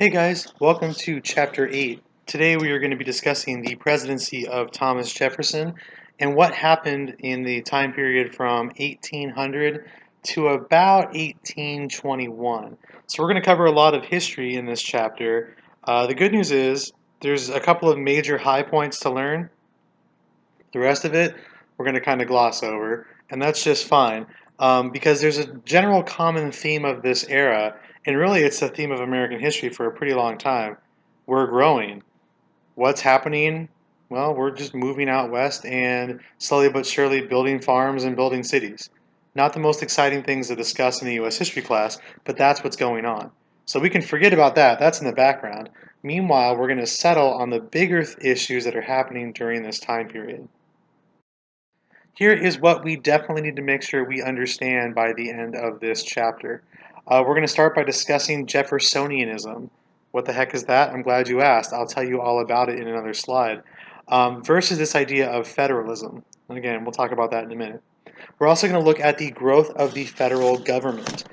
Hey guys, welcome to Chapter 8. Today we are going to be discussing the presidency of Thomas Jefferson and what happened in the time period from 1800 to about 1821. So we're going to cover a lot of history in this chapter. The good news is there's a couple of major high points to learn. The rest of it we're going to kind of gloss over, and that's just fine because there's a general common theme of this era, and really it's a theme of American history for a pretty long time. We're growing. What's happening? Well, we're just moving out west and slowly but surely building farms and building cities. Not the most exciting things to discuss in the U.S. history class, but that's what's going on. So we can forget about that. That's in the background. Meanwhile, we're going to settle on the bigger issues that are happening during this time period. Here is what we definitely need to make sure we understand by the end of this chapter. We're going to start by discussing Jeffersonianism. What the heck is that? I'm glad you asked. I'll tell you all about it in another slide. Versus this idea of federalism. And again, we'll talk about that in a minute. We're also going to look at the growth of the federal government,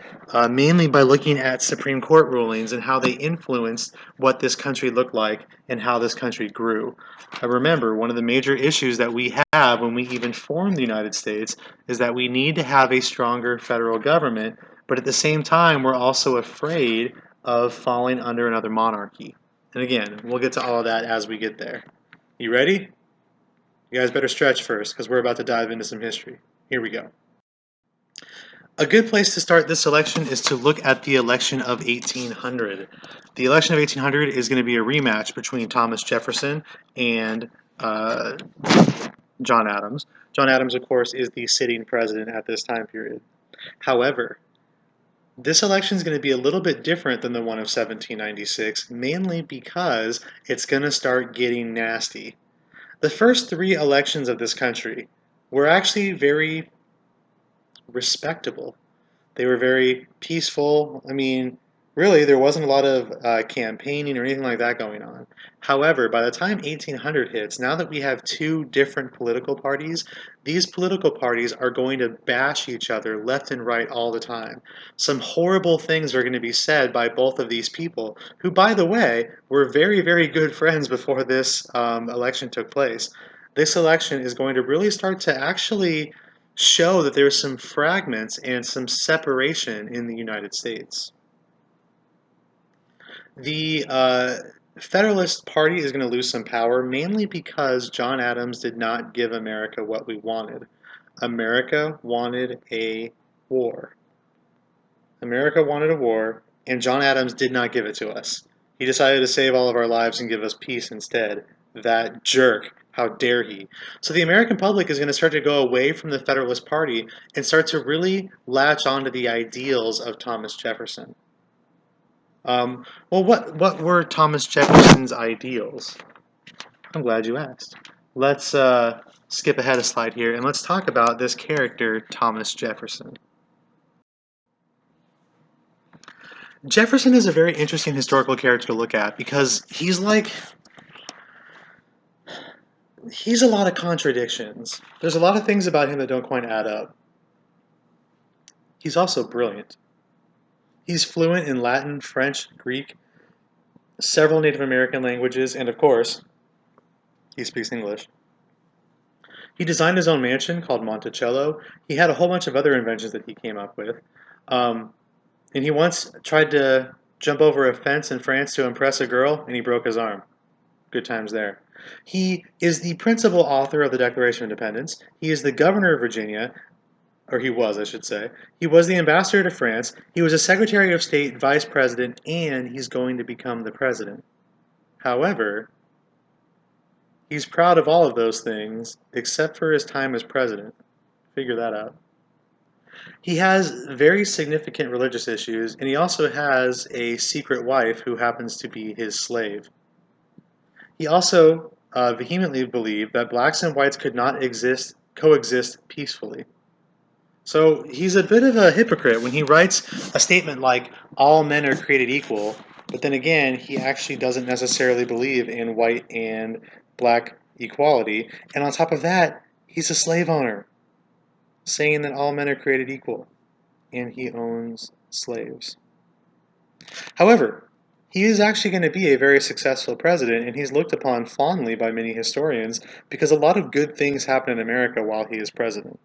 mainly by looking at Supreme Court rulings and how they influenced what this country looked like and how this country grew. Remember, one of the major issues that we have when we even form the United States is that we need to have a stronger federal government, but at the same time, we're also afraid of falling under another monarchy. And again, we'll get to all of that as we get there. You ready? You guys better stretch first because we're about to dive into some history. Here we go. A good place to start this election is to look at the election of 1800. The election of 1800 is going to be a rematch between Thomas Jefferson and John Adams. John Adams, of course, is the sitting president at this time period. However, this election is going to be a little bit different than the one of 1796, mainly because it's going to start getting nasty. The first three elections of this country were actually very respectable. They were very peaceful. I mean, really, there wasn't a lot of campaigning or anything like that going on. However, by the time 1800 hits, now that we have two different political parties, these political parties are going to bash each other left and right all the time. Some horrible things are going to be said by both of these people, who, by the way, were very, very good friends before this election took place. This election is going to really start to actually show that there's some fragments and some separation in the United States. The Federalist Party is going to lose some power, mainly because John Adams did not give America what we wanted. America wanted a war. America wanted a war, and John Adams did not give it to us. He decided to save all of our lives and give us peace instead. That jerk. How dare he? So the American public is going to start to go away from the Federalist Party and start to really latch onto the ideals of Thomas Jefferson. Well, what were Thomas Jefferson's ideals? I'm glad you asked. Let's skip ahead a slide here and let's talk about this character, Thomas Jefferson. Jefferson is a very interesting historical character to look at because he's a lot of contradictions. There's a lot of things about him that don't quite add up. He's also brilliant. He's fluent in Latin, French, Greek, several Native American languages, and of course, he speaks English. He designed his own mansion called Monticello. He had a whole bunch of other inventions that he came up with. And he once tried to jump over a fence in France to impress a girl, and he broke his arm. Good times there. He is the principal author of the Declaration of Independence. He is the governor of Virginia, or he was, I should say. He was the ambassador to France. He was a Secretary of State, Vice President, and he's going to become the president. However, he's proud of all of those things, except for his time as president. Figure that out. He has very significant religious issues, and he also has a secret wife who happens to be his slave. He also vehemently believed that blacks and whites could not coexist peacefully. So he's a bit of a hypocrite when he writes a statement like, all men are created equal, but then again, he actually doesn't necessarily believe in white and black equality. And on top of that, he's a slave owner, saying that all men are created equal, and he owns slaves. However, He is actually going to be a very successful president, and he's looked upon fondly by many historians because a lot of good things happen in America while he is president.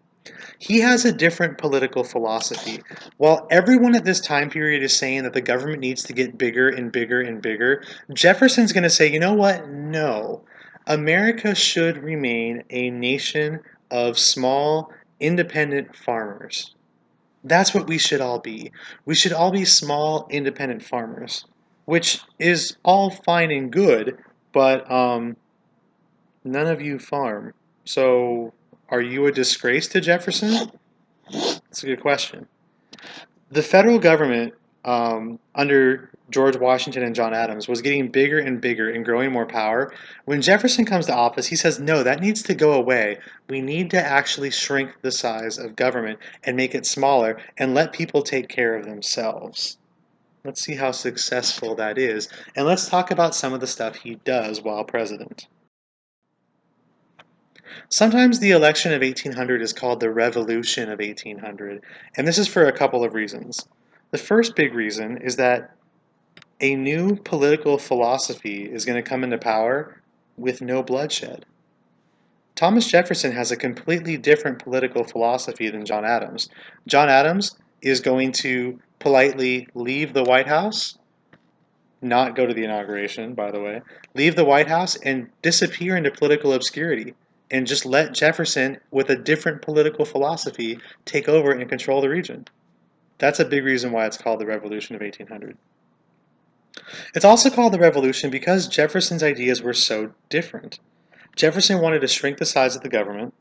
He has a different political philosophy. While everyone at this time period is saying that the government needs to get bigger and bigger and bigger, Jefferson's going to say, you know what? No. America should remain a nation of small, independent farmers. That's what we should all be. We should all be small, independent farmers, which is all fine and good, but none of you farm. So, are you a disgrace to Jefferson? That's a good question. The federal government under George Washington and John Adams was getting bigger and bigger and growing more power. When Jefferson comes to office, he says, no, that needs to go away. We need to actually shrink the size of government and make it smaller and let people take care of themselves. Let's see how successful that is. And let's talk about some of the stuff he does while president. Sometimes the election of 1800 is called the Revolution of 1800, and this is for a couple of reasons. The first big reason is that a new political philosophy is going to come into power with no bloodshed. Thomas Jefferson has a completely different political philosophy than John Adams. John Adams is going to politely leave the White House, not go to the inauguration, by the way, leave the White House and disappear into political obscurity and just let Jefferson, with a different political philosophy, take over and control the region. That's a big reason why it's called the Revolution of 1800. It's also called the Revolution because Jefferson's ideas were so different. Jefferson wanted to shrink the size of the government.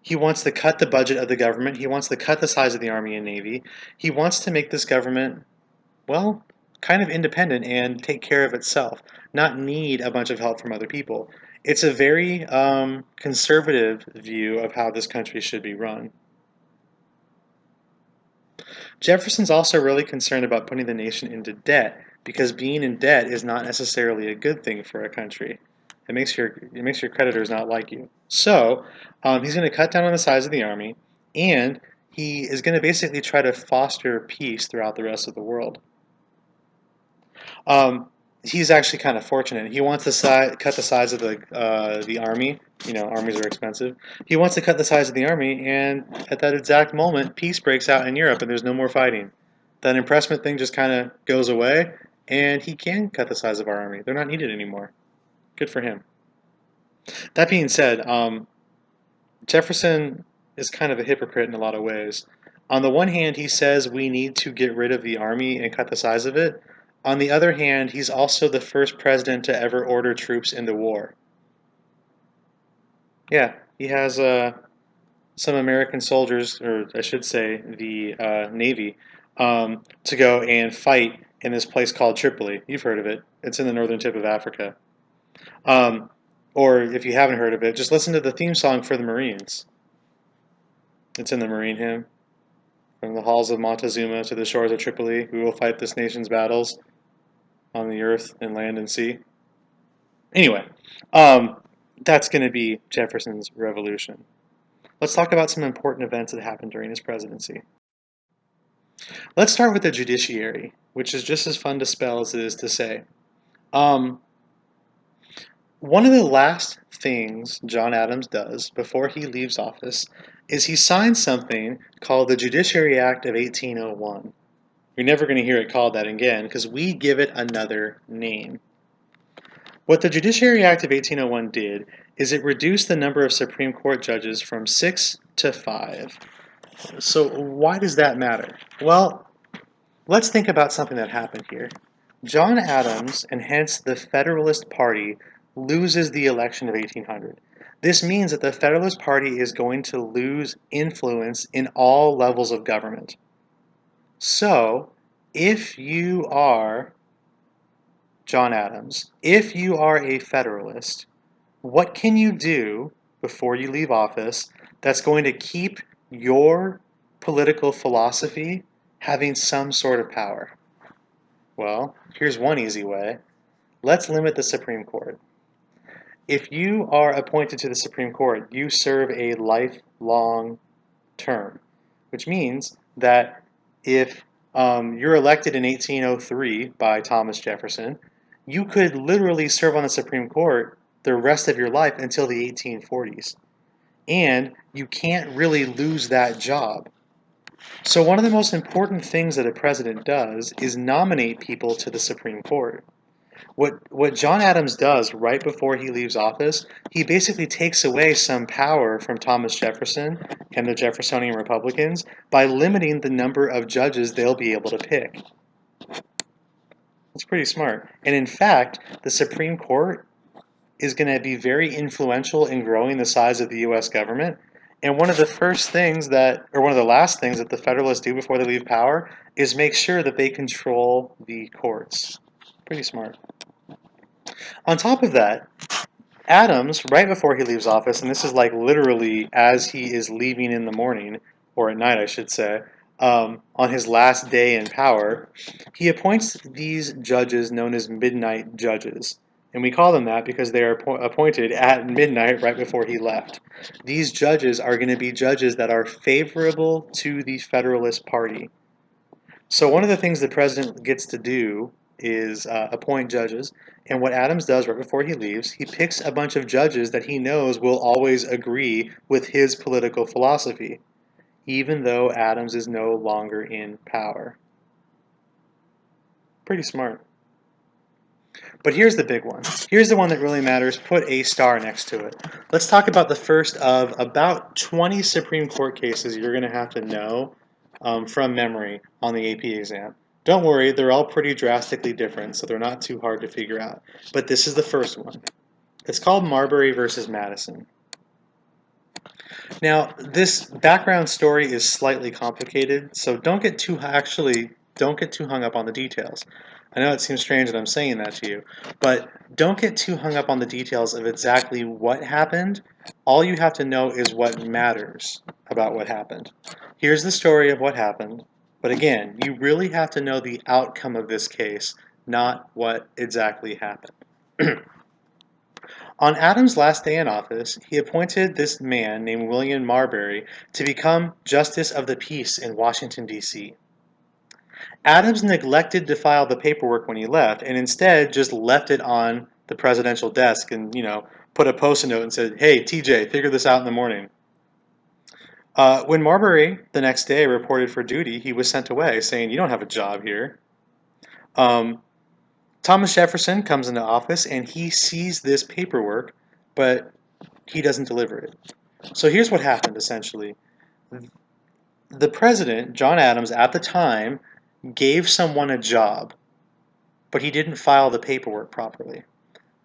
He wants to cut the budget of the government. He wants to cut the size of the Army and Navy. He wants to make this government, well, kind of independent and take care of itself, not need a bunch of help from other people. It's a very conservative view of how this country should be run. Jefferson's also really concerned about putting the nation into debt because being in debt is not necessarily a good thing for a country. It makes your creditors not like you. So he's going to cut down on the size of the army, and he is going to basically try to foster peace throughout the rest of the world. He's actually kind of fortunate. He wants to cut the size of the army. You know, armies are expensive. He wants to cut the size of the army, and at that exact moment, peace breaks out in Europe, and there's no more fighting. That impressment thing just kind of goes away, and he can cut the size of our army. They're not needed anymore. Good for him. That being said, Jefferson is kind of a hypocrite in a lot of ways. On the one hand, he says we need to get rid of the army and cut the size of it. On the other hand, he's also the first president to ever order troops into war. Yeah, he has some American soldiers, or I should say the Navy, to go and fight in this place called Tripoli. You've heard of it. It's in the northern tip of Africa. Um, or if you haven't heard of it, just listen to the theme song for the Marines. It's in the Marine hymn. From the halls of Montezuma to the shores of Tripoli, we will fight this nation's battles on the earth and land and sea. Anyway, that's going to be Jefferson's revolution. Let's talk about some important events that happened during his presidency. Let's start with the Judiciary, which is just as fun to spell as it is to say. One of the last things John Adams does before he leaves office is he signs something called the Judiciary Act of 1801. You're never going to hear it called that again because we give it another name. What the Judiciary Act of 1801 did is it reduced the number of Supreme Court judges from 6 to 5. So why does that matter? Well, let's think about something that happened here. John Adams, and hence the Federalist Party, loses the election of 1800. This means that the Federalist Party is going to lose influence in all levels of government. So, if you are John Adams, if you are a Federalist, what can you do before you leave office that's going to keep your political philosophy having some sort of power? Well, here's one easy way. Let's limit the Supreme Court. If you are appointed to the Supreme Court, you serve a lifelong term, which means that if You're elected in 1803 by Thomas Jefferson. You could literally serve on the Supreme Court the rest of your life until the 1840s. And you can't really lose that job. So one of the most important things that a president does is nominate people to the Supreme Court. What John Adams does right before he leaves office, he basically takes away some power from Thomas Jefferson and the Jeffersonian Republicans by limiting the number of judges they'll be able to pick. It's pretty smart. And in fact, the Supreme Court is going to be very influential in growing the size of the U.S. government. And one of the last things that the Federalists do before they leave power is make sure that they control the courts. Pretty smart. On top of that, Adams, right before he leaves office, and this is like literally as he is leaving in the morning, or at night, I should say, on his last day in power, he appoints these judges known as midnight judges. And we call them that because they are appointed at midnight right before he left. These judges are going to be judges that are favorable to the Federalist Party. So one of the things the president gets to do is appoint judges. And what Adams does right before he leaves, he picks a bunch of judges that he knows will always agree with his political philosophy, even though Adams is no longer in power. Pretty smart. But here's the big one. Here's the one that really matters. Put a star next to it. Let's talk about the first of about 20 Supreme Court cases you're going to have to know from memory on the AP exam. Don't worry, they're all pretty drastically different, so they're not too hard to figure out. But this is the first one. It's called Marbury versus Madison. Now, this background story is slightly complicated, so don't get too hung up on the details. I know it seems strange that I'm saying that to you, but don't get too hung up on the details of exactly what happened. All you have to know is what matters about what happened. Here's the story of what happened, but again, you really have to know the outcome of this case, not what exactly happened. On Adams' last day in office, he appointed this man named William Marbury to become Justice of the Peace in Washington, D.C. Adams neglected to file the paperwork when he left, and instead just left it on the presidential desk and, put a post-it note and said, "Hey, TJ, figure this out in the morning." When Marbury, the next day, reported for duty, he was sent away, saying, "You don't have a job here." Thomas Jefferson comes into office, and he sees this paperwork, but he doesn't deliver it. So here's what happened, essentially. The president, John Adams, at the time, gave someone a job, but he didn't file the paperwork properly.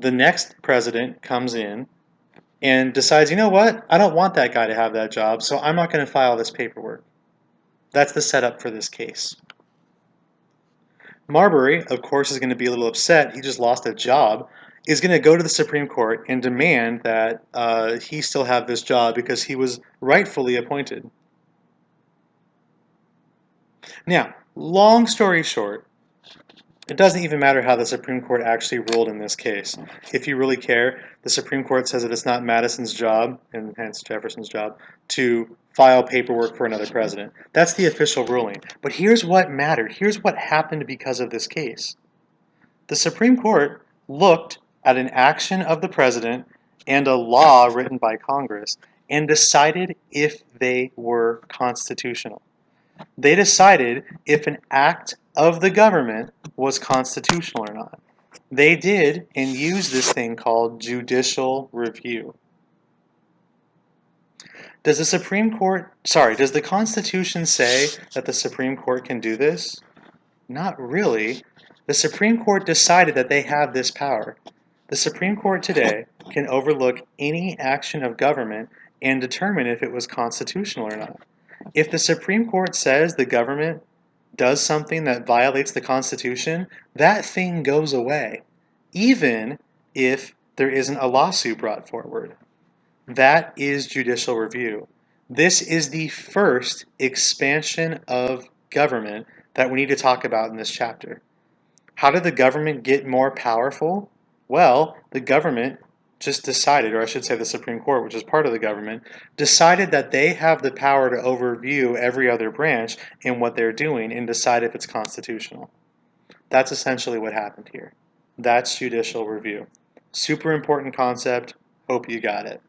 The next president comes in and decides, you know what, I don't want that guy to have that job, so I'm not going to file this paperwork. That's the setup for this case. Marbury, of course, is going to be a little upset. He just lost a job. Is going to go to the Supreme Court and demand that he still have this job because he was rightfully appointed. Now, long story short, it doesn't even matter how the Supreme Court actually ruled in this case. If you really care, the Supreme Court says that it's not Madison's job, and hence Jefferson's job, to file paperwork for another president. That's the official ruling. But here's what mattered. Here's what happened because of this case. The Supreme Court looked at an action of the president and a law written by Congress and decided if they were constitutional. They decided if an act of the government was constitutional or not. They did and used this thing called judicial review. Does the Constitution say that the Supreme Court can do this? Not really. The Supreme Court decided that they have this power. The Supreme Court today can overlook any action of government and determine if it was constitutional or not. If the Supreme Court says the government does something that violates the Constitution, that thing goes away, even if there isn't a lawsuit brought forward. That is judicial review. This is the first expansion of government that we need to talk about in this chapter. How did the government get more powerful? Well, the government just decided, or I should say the Supreme Court, which is part of the government, decided that they have the power to overview every other branch in what they're doing and decide if it's constitutional. That's essentially what happened here. That's judicial review. Super important concept. Hope you got it.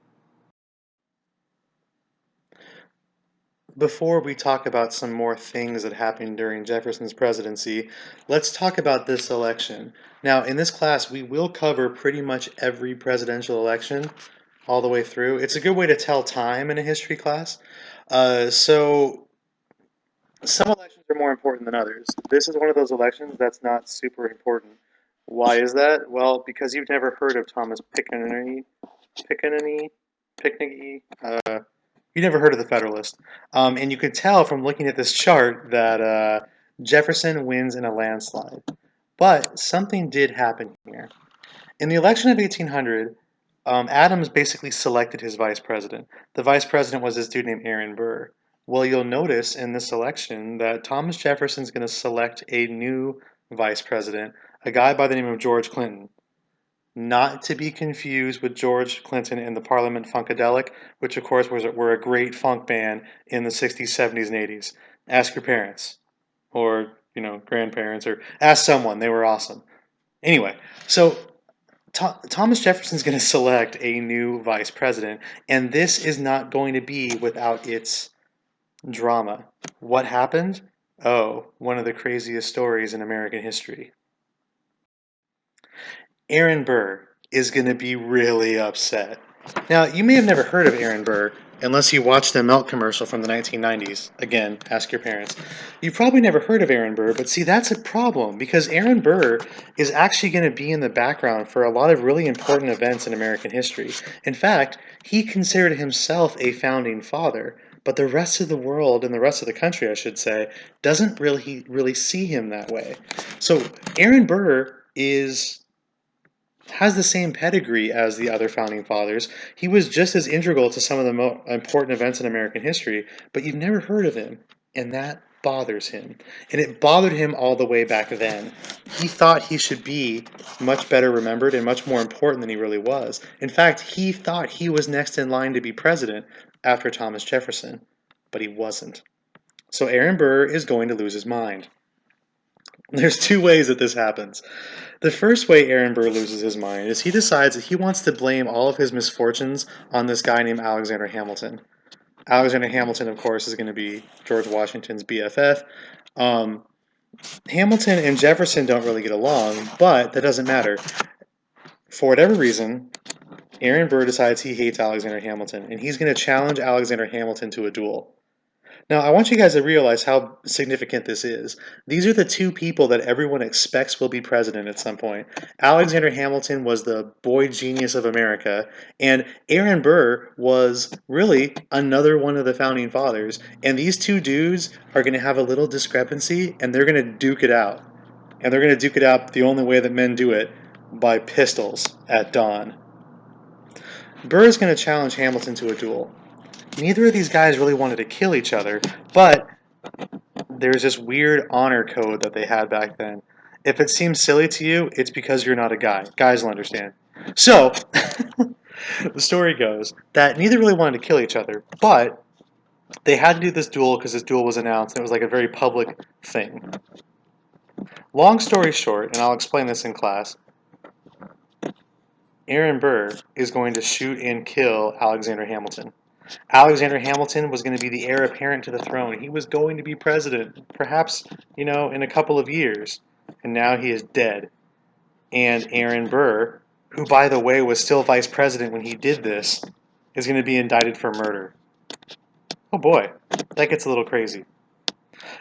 Before we talk about some more things that happened during Jefferson's presidency, let's talk about this election. Now, in this class, we will cover pretty much every presidential election all the way through. It's a good way to tell time in a history class. So some elections are more important than others. This is one of those elections that's not super important. Why is that? Well, because you've never heard of Thomas Pickney. You never heard of the Federalist. And you could tell from looking at this chart that Jefferson wins in a landslide. But something did happen here. In the election of 1800, Adams basically selected his vice president. The vice president was this dude named Aaron Burr. Well, you'll notice in this election that Thomas Jefferson's going to select a new vice president, a guy by the name of George Clinton. Not to be confused with George Clinton and the Parliament Funkadelic, which of course were a great funk band in the 60s, 70s, and 80s. Ask your parents, or grandparents, or ask someone. They were awesome. Anyway, so Thomas Jefferson's going to select a new vice president, and this is not going to be without its drama. What happened? Oh, one of the craziest stories in American history. Aaron Burr is going to be really upset. Now, you may have never heard of Aaron Burr unless you watched a milk commercial from the 1990s. Again, ask your parents. You've probably never heard of Aaron Burr, but see, that's a problem because Aaron Burr is actually going to be in the background for a lot of really important events in American history. In fact, he considered himself a founding father, but the rest of the world and the rest of the country, I should say, doesn't really see him that way. So, Aaron Burr has the same pedigree as the other founding fathers. He was just as integral to some of the most important events in American history, but you've never heard of him, and that bothers him. And it bothered him all the way back then. He thought he should be much better remembered and much more important than he really was. In fact, he thought he was next in line to be president after Thomas Jefferson, but he wasn't. So Aaron Burr is going to lose his mind. There's two ways that this happens. The first way Aaron Burr loses his mind is he decides that he wants to blame all of his misfortunes on this guy named Alexander Hamilton. Alexander Hamilton, of course, is going to be George Washington's BFF. Hamilton and Jefferson don't really get along, but that doesn't matter. For whatever reason, Aaron Burr decides he hates Alexander Hamilton, and he's going to challenge Alexander Hamilton to a duel. Now, I want you guys to realize how significant this is. These are the two people that everyone expects will be president at some point. Alexander Hamilton was the boy genius of America, and Aaron Burr was really another one of the founding fathers. And these two dudes are going to have a little discrepancy, and they're going to duke it out. And they're going to duke it out the only way that men do it, by pistols at dawn. Burr is going to challenge Hamilton to a duel. Neither of these guys really wanted to kill each other, but there's this weird honor code that they had back then. If it seems silly to you, it's because you're not a guy. Guys will understand. So, the story goes that neither really wanted to kill each other, but they had to do this duel because this duel was announced, and it was like a very public thing. Long story short, and I'll explain this in class, Aaron Burr is going to shoot and kill Alexander Hamilton. Alexander Hamilton was going to be the heir apparent to the throne. He was going to be president, perhaps, in a couple of years. And now he is dead. And Aaron Burr, who, by the way, was still vice president when he did this, is going to be indicted for murder. Oh boy, that gets a little crazy.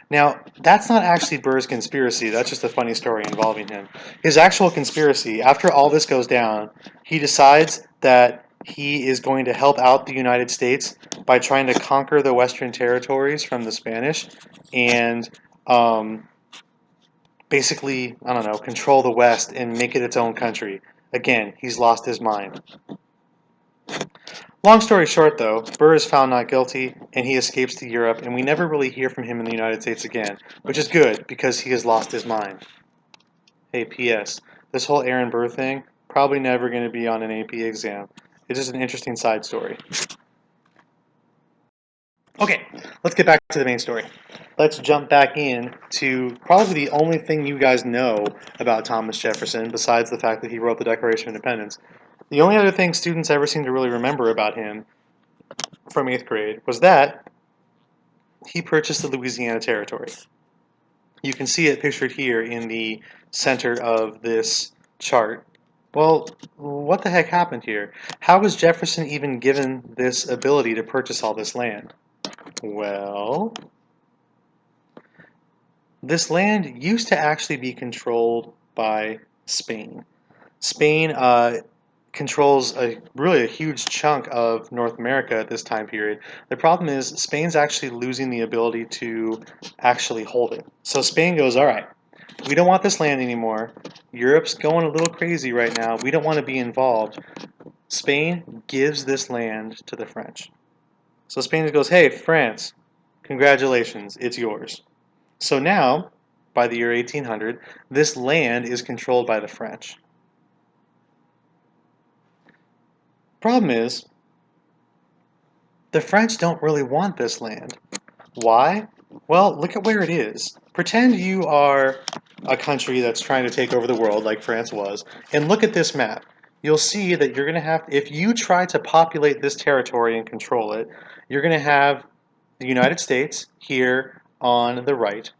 Now, that's not actually Burr's conspiracy. That's just a funny story involving him. His actual conspiracy, after all this goes down, he decides that he is going to help out the United States by trying to conquer the Western territories from the Spanish and basically, I don't know, control the West and make it its own country. Again, he's lost his mind. Long story short, though, Burr is found not guilty, and he escapes to Europe, and we never really hear from him in the United States again, which is good, because he has lost his mind. Hey, P.S. This whole Aaron Burr thing Probably never going to be on an AP exam. It's just an interesting side story. Okay, let's get back to the main story. Let's jump back in to probably the only thing you guys know about Thomas Jefferson, besides the fact that he wrote the Declaration of Independence. The only other thing students ever seem to really remember about him from 8th grade was that he purchased the Louisiana Territory. You can see it pictured here in the center of this chart. Well, what the heck happened here? How was Jefferson even given this ability to purchase all this land? Well, this land used to actually be controlled by Spain. Spain controls really a huge chunk of North America at this time period. The problem is Spain's actually losing the ability to actually hold it. So Spain goes, all right, we don't want this land anymore. Europe's going a little crazy right now. We don't want to be involved. Spain gives this land to the French. So Spain goes, hey, France, congratulations, it's yours. So now, by the year 1800, this land is controlled by the French. Problem is, the French don't really want this land. Why? Well, look at where it is. Pretend you are a country that's trying to take over the world, like France was, and look at this map. You'll see that you're going to have, if you try to populate this territory and control it, you're going to have the United States here on the right.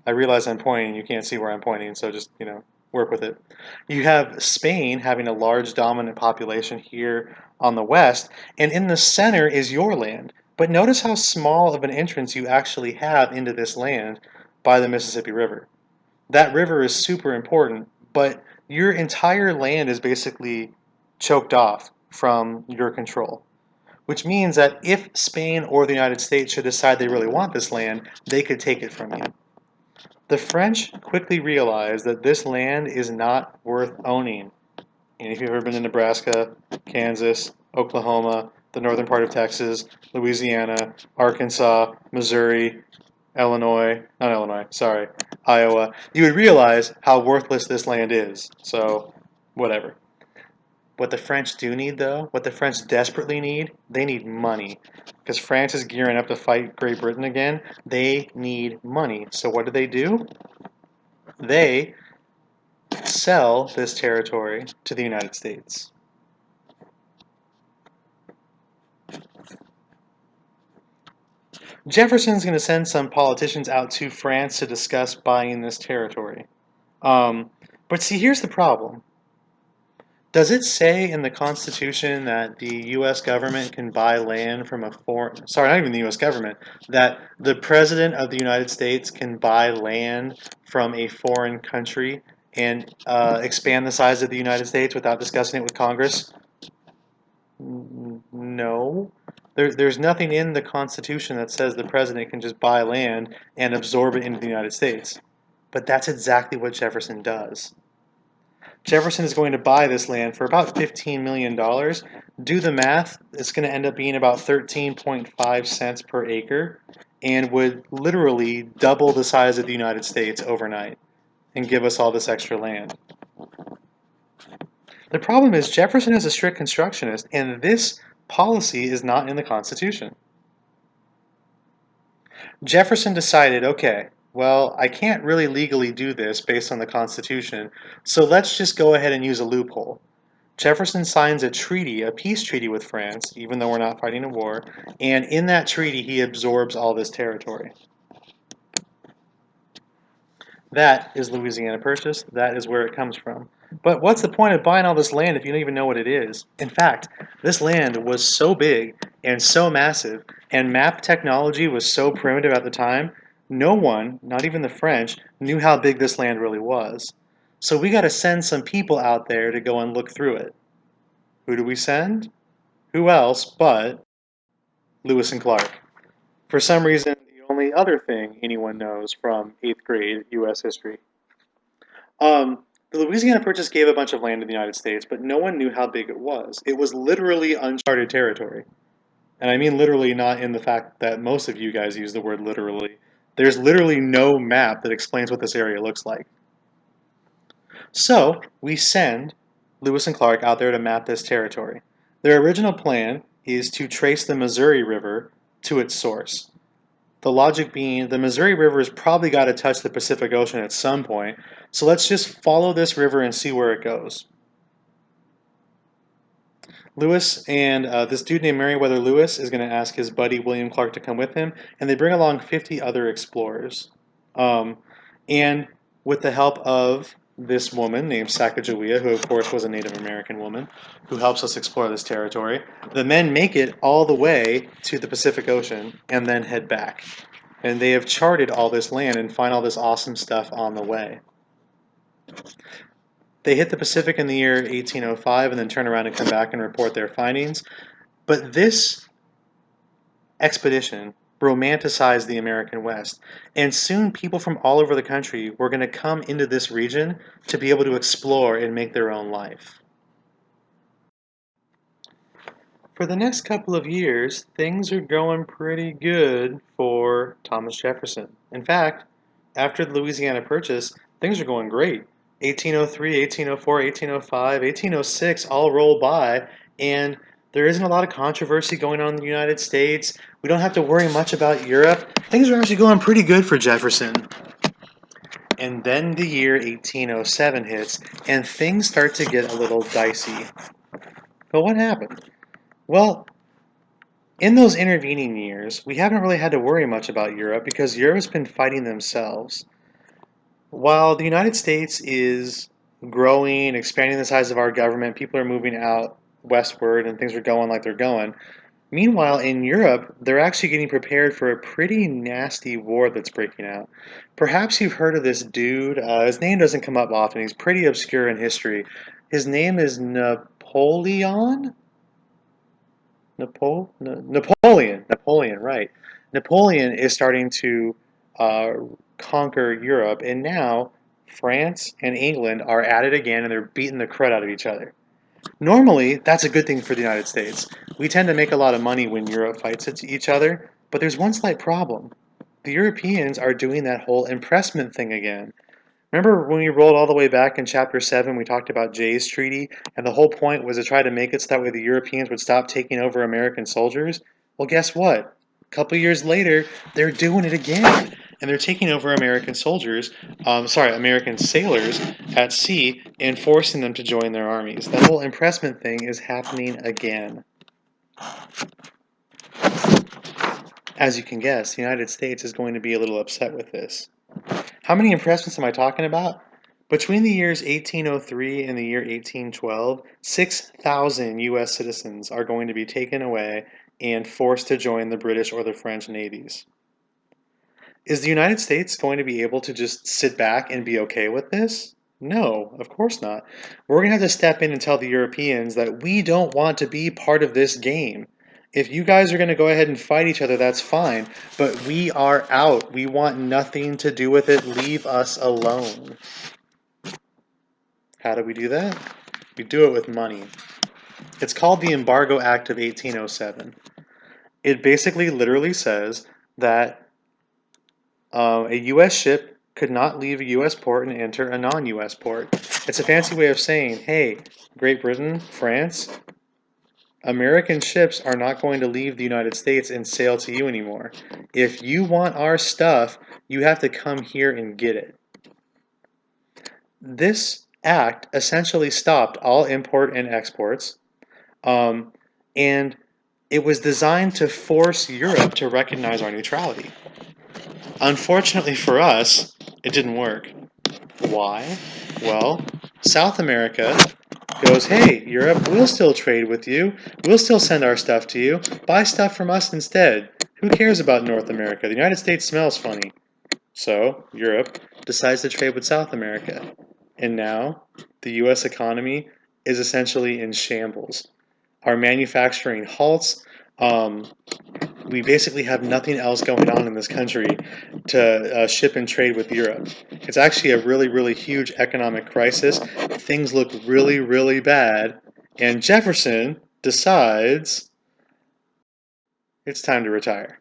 I realize I'm pointing, you can't see where I'm pointing, so just, work with it. You have Spain having a large dominant population here on the west, and in the center is your land. But notice how small of an entrance you actually have into this land by the Mississippi River. That river is super important, but your entire land is basically choked off from your control. Which means that if Spain or the United States should decide they really want this land, they could take it from you. The French quickly realized that this land is not worth owning. And if you've ever been to Nebraska, Kansas, Oklahoma, the northern part of Texas, Louisiana, Arkansas, Missouri, Iowa, you would realize how worthless this land is. So, whatever. What the French do need, though, what the French desperately need, they need money. Because France is gearing up to fight Great Britain again, they need money. So what do? They sell this territory to the United States. Jefferson's going to send some politicians out to France to discuss buying this territory. But see, here's the problem. Does it say in the Constitution that the U.S. government can buy land from a foreign... Sorry, not even the U.S. government. That the President of the United States can buy land from a foreign country and expand the size of the United States without discussing it with Congress? No. There's nothing in the Constitution that says the President can just buy land and absorb it into the United States. But that's exactly what Jefferson does. Jefferson is going to buy this land for about $15 million. Do the math, it's going to end up being about 13.5 cents per acre and would literally double the size of the United States overnight and give us all this extra land. The problem is Jefferson is a strict constructionist, and this policy is not in the Constitution. Jefferson decided, okay, well, I can't really legally do this based on the Constitution, so let's just go ahead and use a loophole. Jefferson signs a treaty, a peace treaty with France, even though we're not fighting a war, and in that treaty he absorbs all this territory. That is Louisiana Purchase. That is where it comes from. But what's the point of buying all this land if you don't even know what it is? In fact, this land was so big and so massive, and map technology was so primitive at the time, no one, not even the French, knew how big this land really was. So we got to send some people out there to go and look through it. Who do we send? Who else but Lewis and Clark? For some reason, the only other thing anyone knows from 8th grade U.S. history. The Louisiana Purchase gave a bunch of land to the United States, but no one knew how big it was. It was literally uncharted territory. And I mean literally, not in the fact that most of you guys use the word literally. There's literally no map that explains what this area looks like. So we send Lewis and Clark out there to map this territory. Their original plan is to trace the Missouri River to its source. The logic being the Missouri River has probably got to touch the Pacific Ocean at some point, so let's just follow this river and see where it goes. Lewis and this dude named Meriwether Lewis is going to ask his buddy William Clark to come with him, and they bring along 50 other explorers. And with the help of this woman named Sacagawea, who of course was a Native American woman, who helps us explore this territory, the men make it all the way to the Pacific Ocean and then head back. And they have charted all this land and find all this awesome stuff on the way. They hit the Pacific in the year 1805 and then turn around and come back and report their findings. But this expedition romanticized the American West, and soon people from all over the country were going to come into this region to be able to explore and make their own life. For the next couple of years, things are going pretty good for Thomas Jefferson. In fact, after the Louisiana Purchase, things are going great. 1803, 1804, 1805, 1806 all roll by, and there isn't a lot of controversy going on in the United States. We don't have to worry much about Europe. Things are actually going pretty good for Jefferson. And then the year 1807 hits, and things start to get a little dicey. But what happened? Well, in those intervening years, we haven't really had to worry much about Europe because Europe's been fighting themselves. While the United States is growing, expanding the size of our government, people are moving out westward and things are going like they're going. Meanwhile, in Europe, they're actually getting prepared for a pretty nasty war that's breaking out. Perhaps you've heard of this dude. His name doesn't come up often. He's pretty obscure in history. His name is Napoleon? Napoleon, right. Napoleon is starting to conquer Europe, and now France and England are at it again, and they're beating the crud out of each other. Normally, that's a good thing for the United States. We tend to make a lot of money when Europe fights each other, but there's one slight problem. The Europeans are doing that whole impressment thing again. Remember when we rolled all the way back in Chapter 7, we talked about Jay's Treaty, and the whole point was to try to make it so that way the Europeans would stop taking over American soldiers? Well, guess what? A couple years later, they're doing it again. And they're taking over American soldiers, American sailors at sea and forcing them to join their armies. That whole impressment thing is happening again. As you can guess, the United States is going to be a little upset with this. How many impressments am I talking about? Between the years 1803 and the year 1812, 6,000 U.S. citizens are going to be taken away and forced to join the British or the French navies. Is the United States going to be able to just sit back and be okay with this? No, of course not. We're going to have to step in and tell the Europeans that we don't want to be part of this game. If you guys are going to go ahead and fight each other, that's fine, but we are out. We want nothing to do with it. Leave us alone. How do we do that? We do it with money. It's called the Embargo Act of 1807. It basically literally says that a U.S. ship could not leave a U.S. port and enter a non-U.S. port. It's a fancy way of saying, hey, Great Britain, France, American ships are not going to leave the United States and sail to you anymore. If you want our stuff, you have to come here and get it. This act essentially stopped all import and exports, and it was designed to force Europe to recognize our neutrality. Unfortunately for us, it didn't work. Why? Well, South America goes, hey, Europe, we'll still trade with you. We'll still send our stuff to you. Buy stuff from us instead. Who cares about North America? The United States smells funny. So, Europe decides to trade with South America. And now, the U.S. economy is essentially in shambles. Our manufacturing halts. We basically have nothing else going on in this country to ship and trade with Europe. It's actually a really, really huge economic crisis. Things look really, really bad. And Jefferson decides it's time to retire.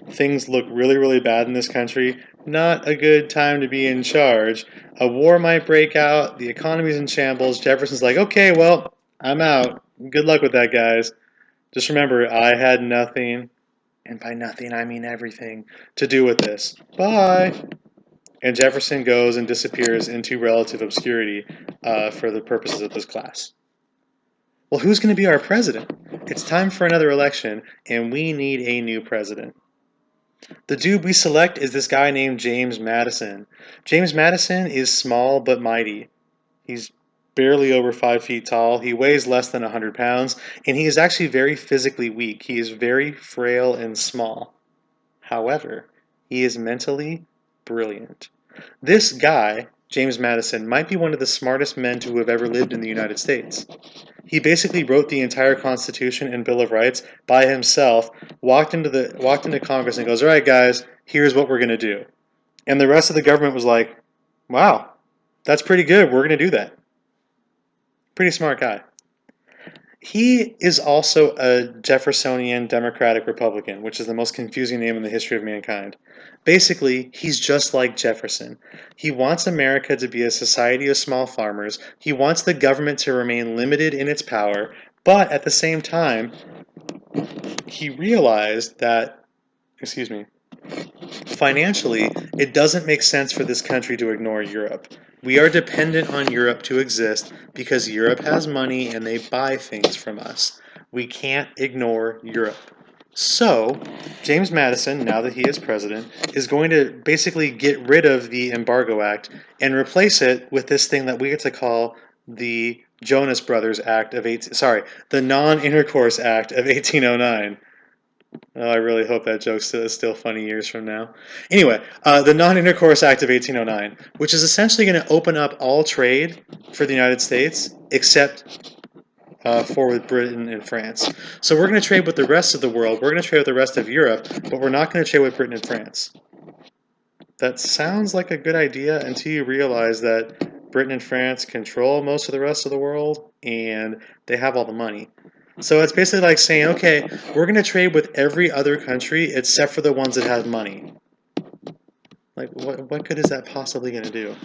Things look really, really bad in this country. Not a good time to be in charge. A war might break out, the economy's in shambles. Jefferson's like, okay, well, I'm out. Good luck with that, guys. Just remember, I had nothing, and by nothing I mean everything, to do with this. Bye. And Jefferson goes and disappears into relative obscurity for the purposes of this class. Well, who's going to be our president? It's time for another election, and we need a new president. The dude we select is this guy named James Madison. James Madison is small but mighty. He's barely over 5 feet tall. He weighs less than 100 pounds, and he is actually very physically weak. He is very frail and small. However, he is mentally brilliant. This guy, James Madison, might be one of the smartest men to have ever lived in the United States. He basically wrote the entire Constitution and Bill of Rights by himself, walked into Congress and goes, "All right, guys, here's what we're going to do." And the rest of the government was like, "Wow, that's pretty good. We're going to do that." Pretty smart guy. He is also a Jeffersonian Democratic Republican, which is the most confusing name in the history of mankind. Basically, he's just like Jefferson. He wants America to be a society of small farmers. He wants the government to remain limited in its power, but at the same time, he realized that, financially, it doesn't make sense for this country to ignore Europe. We are dependent on Europe to exist because Europe has money and they buy things from us. We can't ignore Europe. So, James Madison, now that he is president, is going to basically get rid of the Embargo Act and replace it with this thing that we get to call the Jonas Brothers Act of the Non-Intercourse Act of 1809. Oh, I really hope that joke is still funny years from now. Anyway, the Non-Intercourse Act of 1809, which is essentially going to open up all trade for the United States except for with Britain and France. So we're going to trade with the rest of the world, we're going to trade with the rest of Europe, but we're not going to trade with Britain and France. That sounds like a good idea until you realize that Britain and France control most of the rest of the world and they have all the money. So it's basically like saying, okay, we're going to trade with every other country except for the ones that have money. Like, what good is that possibly going to do?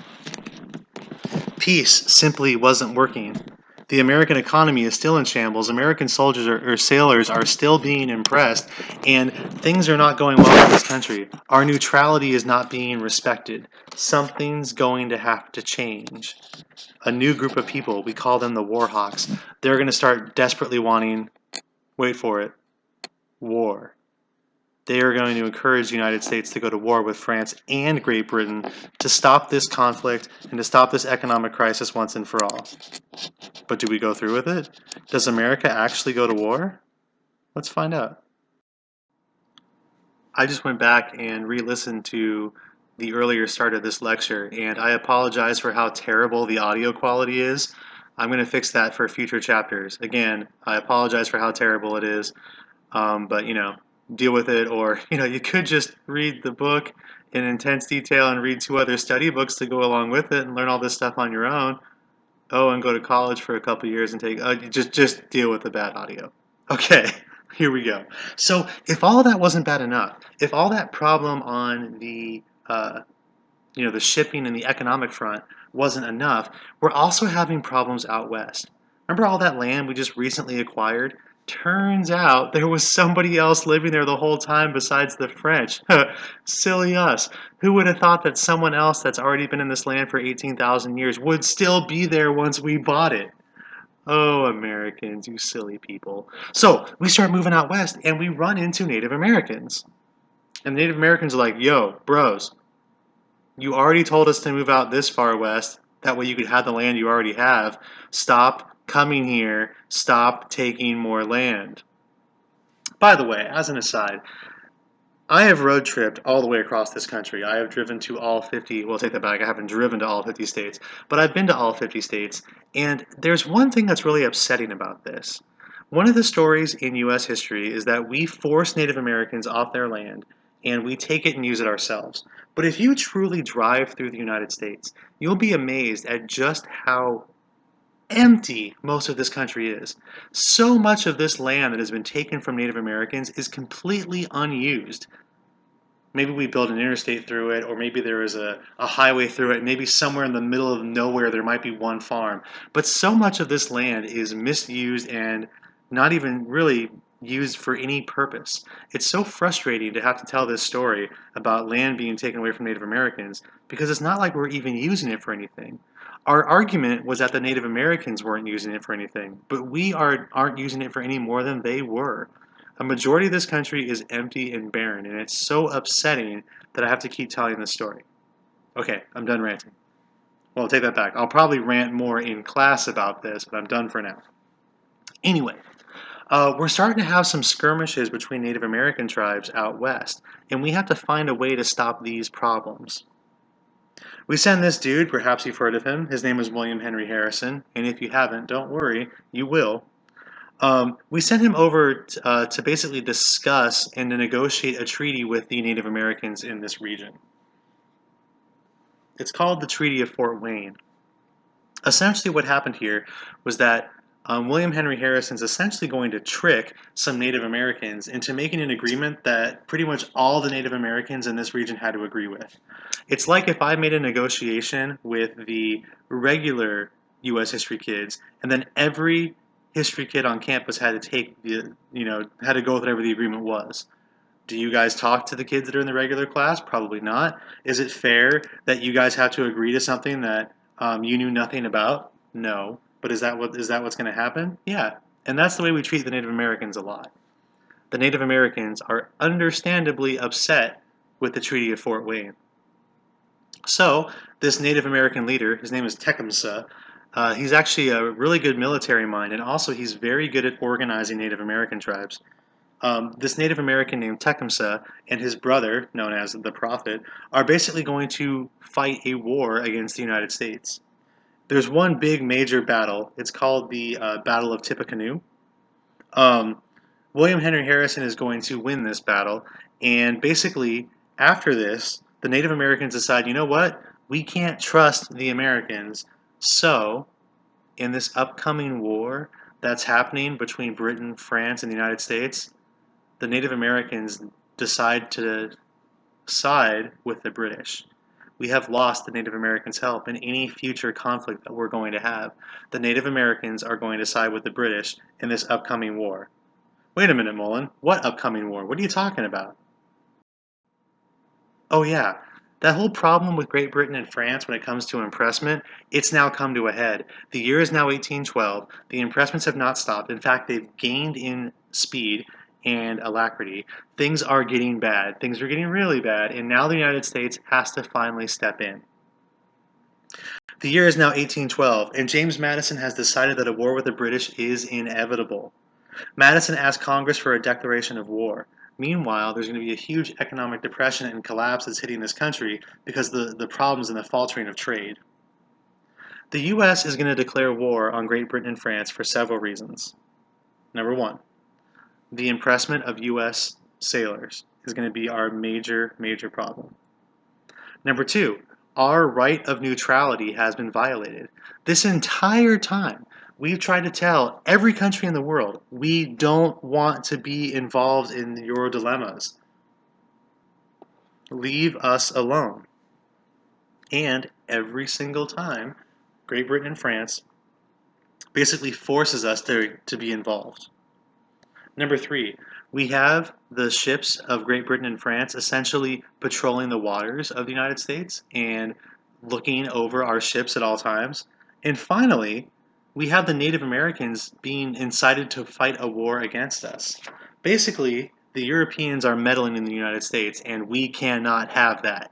Peace simply wasn't working. The American economy is still in shambles. American soldiers or sailors are still being impressed, and things are not going well in this country. Our neutrality is not being respected. Something's going to have to change. A new group of people, we call them the War Hawks, they're going to start desperately wanting, wait for it, war. They are going to encourage the United States to go to war with France and Great Britain to stop this conflict and to stop this economic crisis once and for all. But do we go through with it? Does America actually go to war? Let's find out. I just went back and re-listened to the earlier start of this lecture, and I apologize for how terrible the audio quality is. I'm going to fix that for future chapters. Again, I apologize for how terrible it is, but deal with it, or you could just read the book in intense detail and read 2 other study books to go along with it and learn all this stuff on your own. Oh, and go to college for a couple years and take just deal with the bad audio. Okay, here we go. So if all that wasn't bad enough, if all that problem on the the shipping and the economic front wasn't enough, we're also having problems out west. Remember all that land we just recently acquired? Turns out there was somebody else living there the whole time besides the French. Silly us. Who would have thought that someone else that's already been in this land for 18,000 years would still be there once we bought it? Oh, Americans, you silly people. So we start moving out west and we run into Native Americans. And the Native Americans are like, yo, bros, you already told us to move out this far west. That way you could have the land you already have. Stop coming here. Stop taking more land. By the way, as an aside, I have road tripped all the way across this country. I have driven to all 50, well, take that back, I haven't driven to all 50 states, but I've been to all 50 states, and there's one thing that's really upsetting about this. One of the stories in U.S. history is that we force Native Americans off their land, and we take it and use it ourselves. But if you truly drive through the United States, you'll be amazed at just how empty most of this country is. So much of this land that has been taken from Native Americans is completely unused. Maybe we build an interstate through it, or maybe there is a highway through it. Maybe somewhere in the middle of nowhere there might be one farm. But so much of this land is misused and not even really used for any purpose. It's so frustrating to have to tell this story about land being taken away from Native Americans because it's not like we're even using it for anything. Our argument was that the Native Americans weren't using it for anything, but we aren't using it for any more than they were. A majority of this country is empty and barren, and it's so upsetting that I have to keep telling this story. Okay, I'm done ranting. Well, I'll take that back. I'll probably rant more in class about this, but I'm done for now. Anyway, we're starting to have some skirmishes between Native American tribes out west, and we have to find a way to stop these problems. We send this dude, perhaps you've heard of him. His name is William Henry Harrison, and if you haven't, don't worry, you will. We sent him over to basically discuss and to negotiate a treaty with the Native Americans in this region. It's called the Treaty of Fort Wayne. Essentially what happened here was that William Henry Harrison is essentially going to trick some Native Americans into making an agreement that pretty much all the Native Americans in this region had to agree with. It's like if I made a negotiation with the regular U.S. history kids, and then every history kid on campus had to take had to go with whatever the agreement was. Do you guys talk to the kids that are in the regular class? Probably not. Is it fair that you guys have to agree to something that you knew nothing about? No. But is that what's going to happen? Yeah. And that's the way we treat the Native Americans a lot. The Native Americans are understandably upset with the Treaty of Fort Wayne. So this Native American leader, his name is Tecumseh, he's actually a really good military mind, and also he's very good at organizing Native American tribes. This Native American named Tecumseh and his brother, known as the Prophet, are basically going to fight a war against the United States. There's one big major battle. It's called the Battle of Tippecanoe. William Henry Harrison is going to win this battle, and basically, after this, the Native Americans decide, you know what? We can't trust the Americans, so in this upcoming war that's happening between Britain, France, and the United States, the Native Americans decide to side with the British. We have lost the Native Americans' help in any future conflict that we're going to have. The Native Americans are going to side with the British in this upcoming war. Wait a minute, Mullen. What upcoming war? What are you talking about? Oh yeah, that whole problem with Great Britain and France when it comes to impressment, it's now come to a head. The year is now 1812. The impressments have not stopped. In fact, they've gained in speed and alacrity. Things are getting bad. Things are getting really bad, and now the United States has to finally step in. The year is now 1812, and James Madison has decided that a war with the British is inevitable. Madison asked Congress for a declaration of war. Meanwhile, there's going to be a huge economic depression and collapse that's hitting this country because of the problems and the faltering of trade. The U.S. is going to declare war on Great Britain and France for several reasons. Number one, the impressment of U.S. sailors is going to be our major problem. Number two, our right of neutrality has been violated. This entire time, we've tried to tell every country in the world, we don't want to be involved in your dilemmas. Leave us alone. And every single time, Great Britain and France basically forces us to be involved. Number three, we have the ships of Great Britain and France essentially patrolling the waters of the United States and looking over our ships at all times. And finally, we have the Native Americans being incited to fight a war against us. Basically, the Europeans are meddling in the United States, and we cannot have that.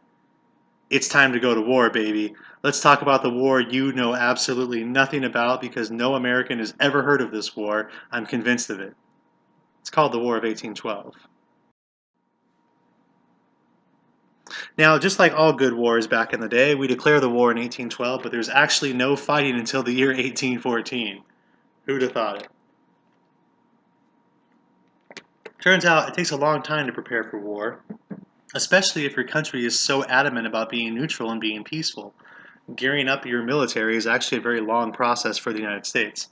It's time to go to war, baby. Let's talk about the war you know absolutely nothing about because no American has ever heard of this war. I'm convinced of it. It's called the War of 1812. Now, just like all good wars back in the day, we declare the war in 1812, but there's actually no fighting until the year 1814. Who'd have thought it? Turns out it takes a long time to prepare for war, especially if your country is so adamant about being neutral and being peaceful. Gearing up your military is actually a very long process for the United States.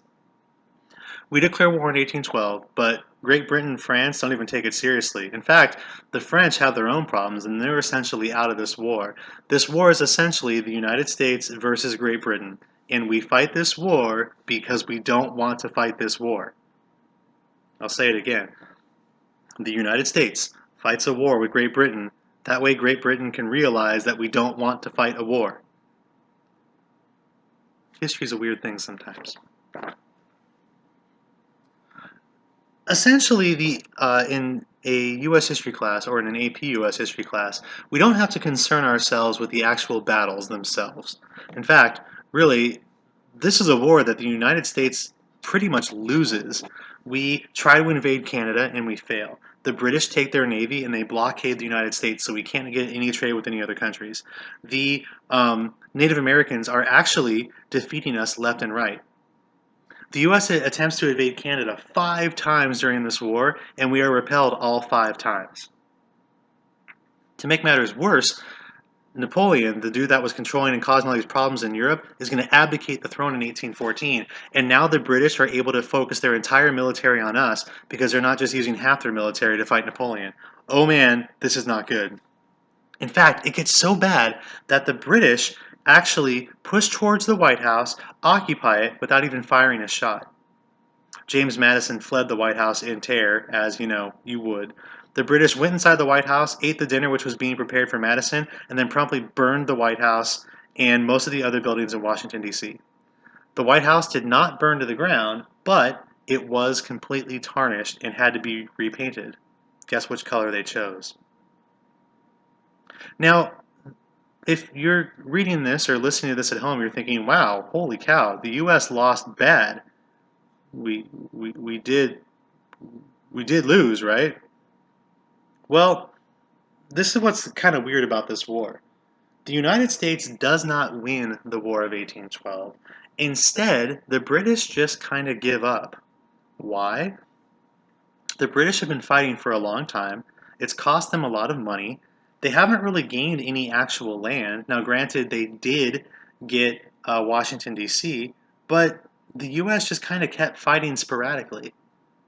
We declare war in 1812, but Great Britain and France don't even take it seriously. In fact, the French have their own problems, and they're essentially out of this war. This war is essentially the United States versus Great Britain, and we fight this war because we don't want to fight this war. I'll say it again. The United States fights a war with Great Britain. That way Great Britain can realize that we don't want to fight a war. History's a weird thing sometimes. Essentially, in a U.S. history class or in an AP U.S. history class, we don't have to concern ourselves with the actual battles themselves. In fact, really, this is a war that the United States pretty much loses. We try to invade Canada and we fail. The British take their navy and they blockade the United States, so we can't get any trade with any other countries. The Native Americans are actually defeating us left and right. The U.S. attempts to invade Canada 5 times during this war, and we are repelled all 5 times. To make matters worse, Napoleon, the dude that was controlling and causing all these problems in Europe, is going to abdicate the throne in 1814. And now the British are able to focus their entire military on us because they're not just using half their military to fight Napoleon. Oh man, this is not good. In fact, it gets so bad that the British actually push towards the White House, occupy it without even firing a shot. James Madison fled the White House in terror, as you would. The British went inside the White House, ate the dinner which was being prepared for Madison, and then promptly burned the White House and most of the other buildings in Washington, D.C. The White House did not burn to the ground, but it was completely tarnished and had to be repainted. Guess which color they chose? Now, if you're reading this or listening to this at home, you're thinking, wow, holy cow, the U.S. lost bad. We did lose, right? Well, this is what's kind of weird about this war. The United States does not win the War of 1812. Instead, the British just kind of give up. Why? The British have been fighting for a long time. It's cost them a lot of money. They haven't really gained any actual land. Now, granted, they did get Washington, D.C., but the U.S. just kind of kept fighting sporadically.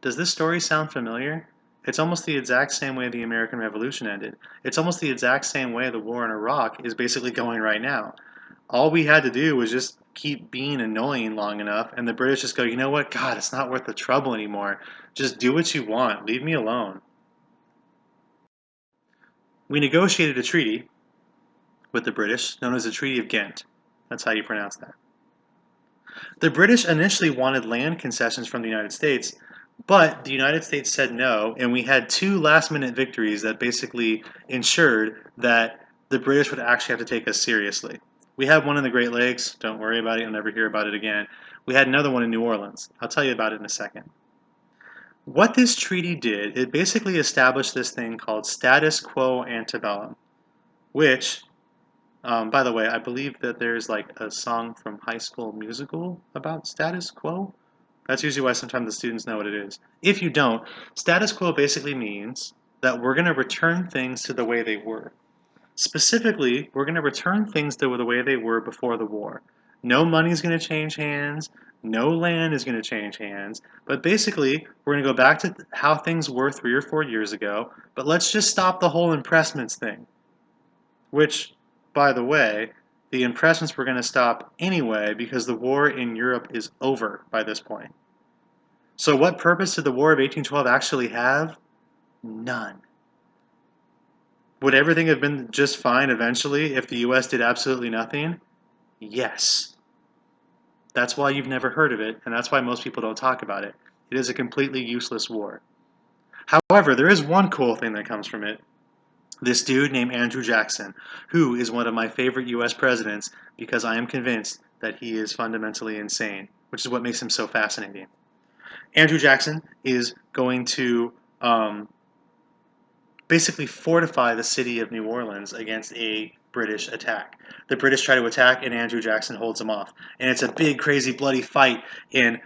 Does this story sound familiar? It's almost the exact same way the American Revolution ended. It's almost the exact same way the war in Iraq is basically going right now. All we had to do was just keep being annoying long enough, and the British just go, you know what, God, it's not worth the trouble anymore. Just do what you want. Leave me alone. We negotiated a treaty with the British known as the Treaty of Ghent. That's how you pronounce that. The British initially wanted land concessions from the United States, but the United States said no, and we had 2 last-minute victories that basically ensured that the British would actually have to take us seriously. We had one in the Great Lakes. Don't worry about it. You'll never hear about it again. We had another one in New Orleans. I'll tell you about it in a second. What this treaty did, it basically established this thing called status quo antebellum, which, by the way, I believe that there's like a song from High School Musical about status quo. That's usually why sometimes the students know what it is. If you don't, status quo basically means that we're going to return things to the way they were. Specifically, we're going to return things to the way they were before the war. No money is going to change hands. No land is going to change hands. But basically, we're going to go back to how things were 3 or 4 years ago. But let's just stop the whole impressments thing. Which, by the way, the impressments were going to stop anyway because the war in Europe is over by this point. So what purpose did the War of 1812 actually have? None. Would everything have been just fine eventually if the U.S. did absolutely nothing? Yes. That's why you've never heard of it, and that's why most people don't talk about it. It is a completely useless war. However, there is one cool thing that comes from it. This dude named Andrew Jackson, who is one of my favorite U.S. presidents because I am convinced that he is fundamentally insane, which is what makes him so fascinating. Andrew Jackson is going to basically fortify the city of New Orleans against a British attack. The British try to attack, and Andrew Jackson holds them off. And it's a big, crazy, bloody fight, and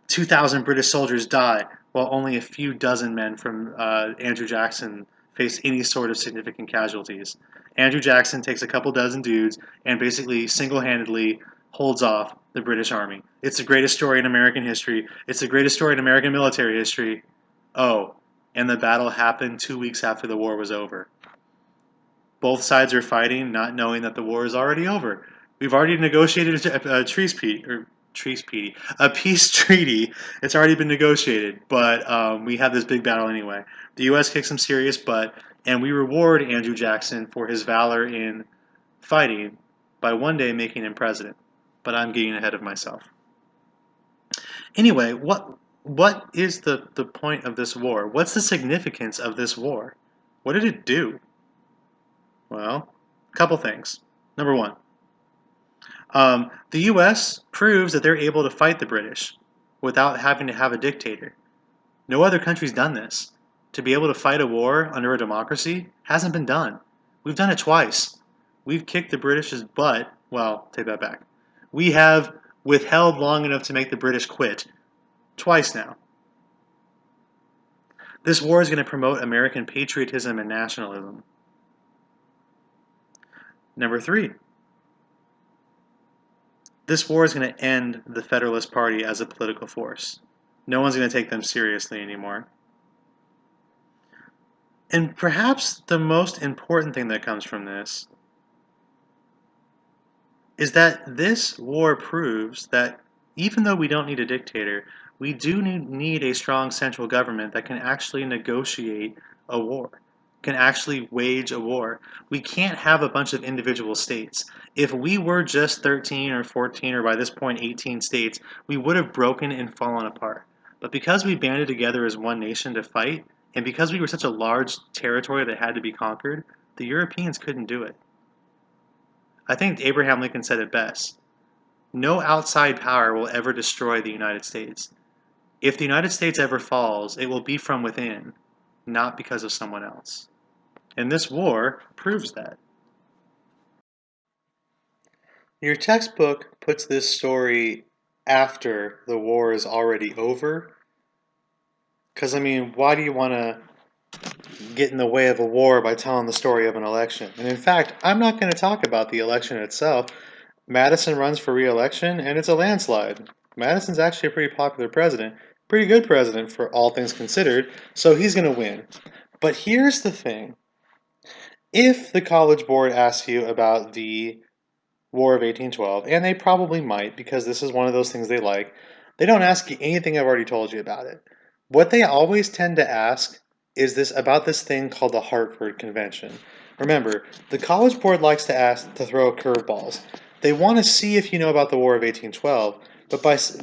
2,000 British soldiers die, while only a few dozen men from Andrew Jackson face any sort of significant casualties. Andrew Jackson takes a couple dozen dudes and basically single-handedly holds off the British Army. It's the greatest story in American history. It's the greatest story in American military history. Oh, and the battle happened 2 weeks after the war was over. Both sides are fighting, not knowing that the war is already over. We've already negotiated a peace treaty. It's already been negotiated, but we have this big battle anyway. The U.S. kicks some serious butt, and we reward Andrew Jackson for his valor in fighting by one day making him president. But I'm getting ahead of myself. Anyway, what is the point of this war? What's the significance of this war? What did it do? Well, a couple things. Number one, the U.S. proves that they're able to fight the British without having to have a dictator. No other country's done this. To be able to fight a war under a democracy hasn't been done. We've done it twice. We've kicked the British's butt. Well, take that back. We have withheld long enough to make the British quit. Twice now. This war is going to promote American patriotism and nationalism. Number three, this war is going to end the Federalist Party as a political force. No one's going to take them seriously anymore. And perhaps the most important thing that comes from this is that this war proves that even though we don't need a dictator, we do need a strong central government that can actually negotiate a war, can actually wage a war. We can't have a bunch of individual states. If we were just 13 or 14 or by this point 18 states, we would have broken and fallen apart. But because we banded together as one nation to fight, and because we were such a large territory that had to be conquered, the Europeans couldn't do it. I think Abraham Lincoln said it best. No outside power will ever destroy the United States. If the United States ever falls, it will be from within, not because of someone else. And this war proves that. Your textbook puts this story after the war is already over. Because, why do you want to get in the way of a war by telling the story of an election? And in fact, I'm not going to talk about the election itself. Madison runs for re-election, and it's a landslide. Madison's actually a pretty popular president, pretty good president for all things considered, so he's going to win. But here's the thing. If the College Board asks you about the War of 1812, and they probably might because this is one of those things they like, they don't ask you anything I've already told you about it. What they always tend to ask is this thing called the Hartford Convention. Remember, the College Board likes to throw curveballs. They want to see if you know about the War of 1812,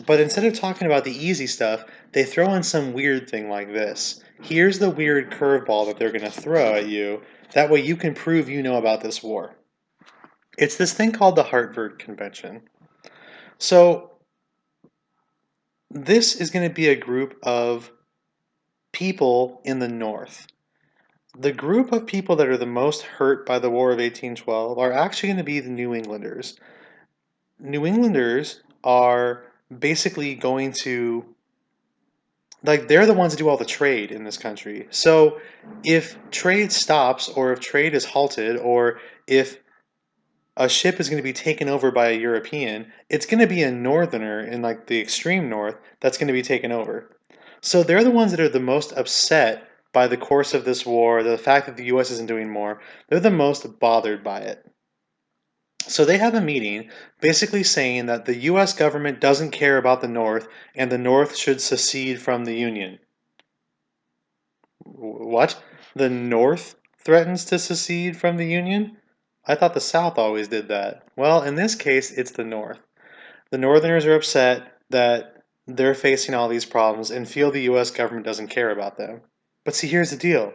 but instead of talking about the easy stuff, they throw in some weird thing like this. Here's the weird curveball that they're going to throw at you. That way you can prove you know about this war. It's this thing called the Hartford Convention. So this is going to be a group of people in the North. The group of people that are the most hurt by the War of 1812 are actually going to be the New Englanders. New Englanders are basically going to, they're the ones that do all the trade in this country. So if trade stops, or if trade is halted, or if a ship is going to be taken over by a European, it's going to be a northerner in the extreme north that's going to be taken over. So they're the ones that are the most upset by the course of this war, the fact that the U.S. isn't doing more. They're the most bothered by it. So they have a meeting basically saying that the U.S. government doesn't care about the North and the North should secede from the Union. What? The North threatens to secede from the Union? I thought the South always did that. Well, in this case, it's the North. The Northerners are upset that they're facing all these problems and feel the U.S. government doesn't care about them. But see, here's the deal.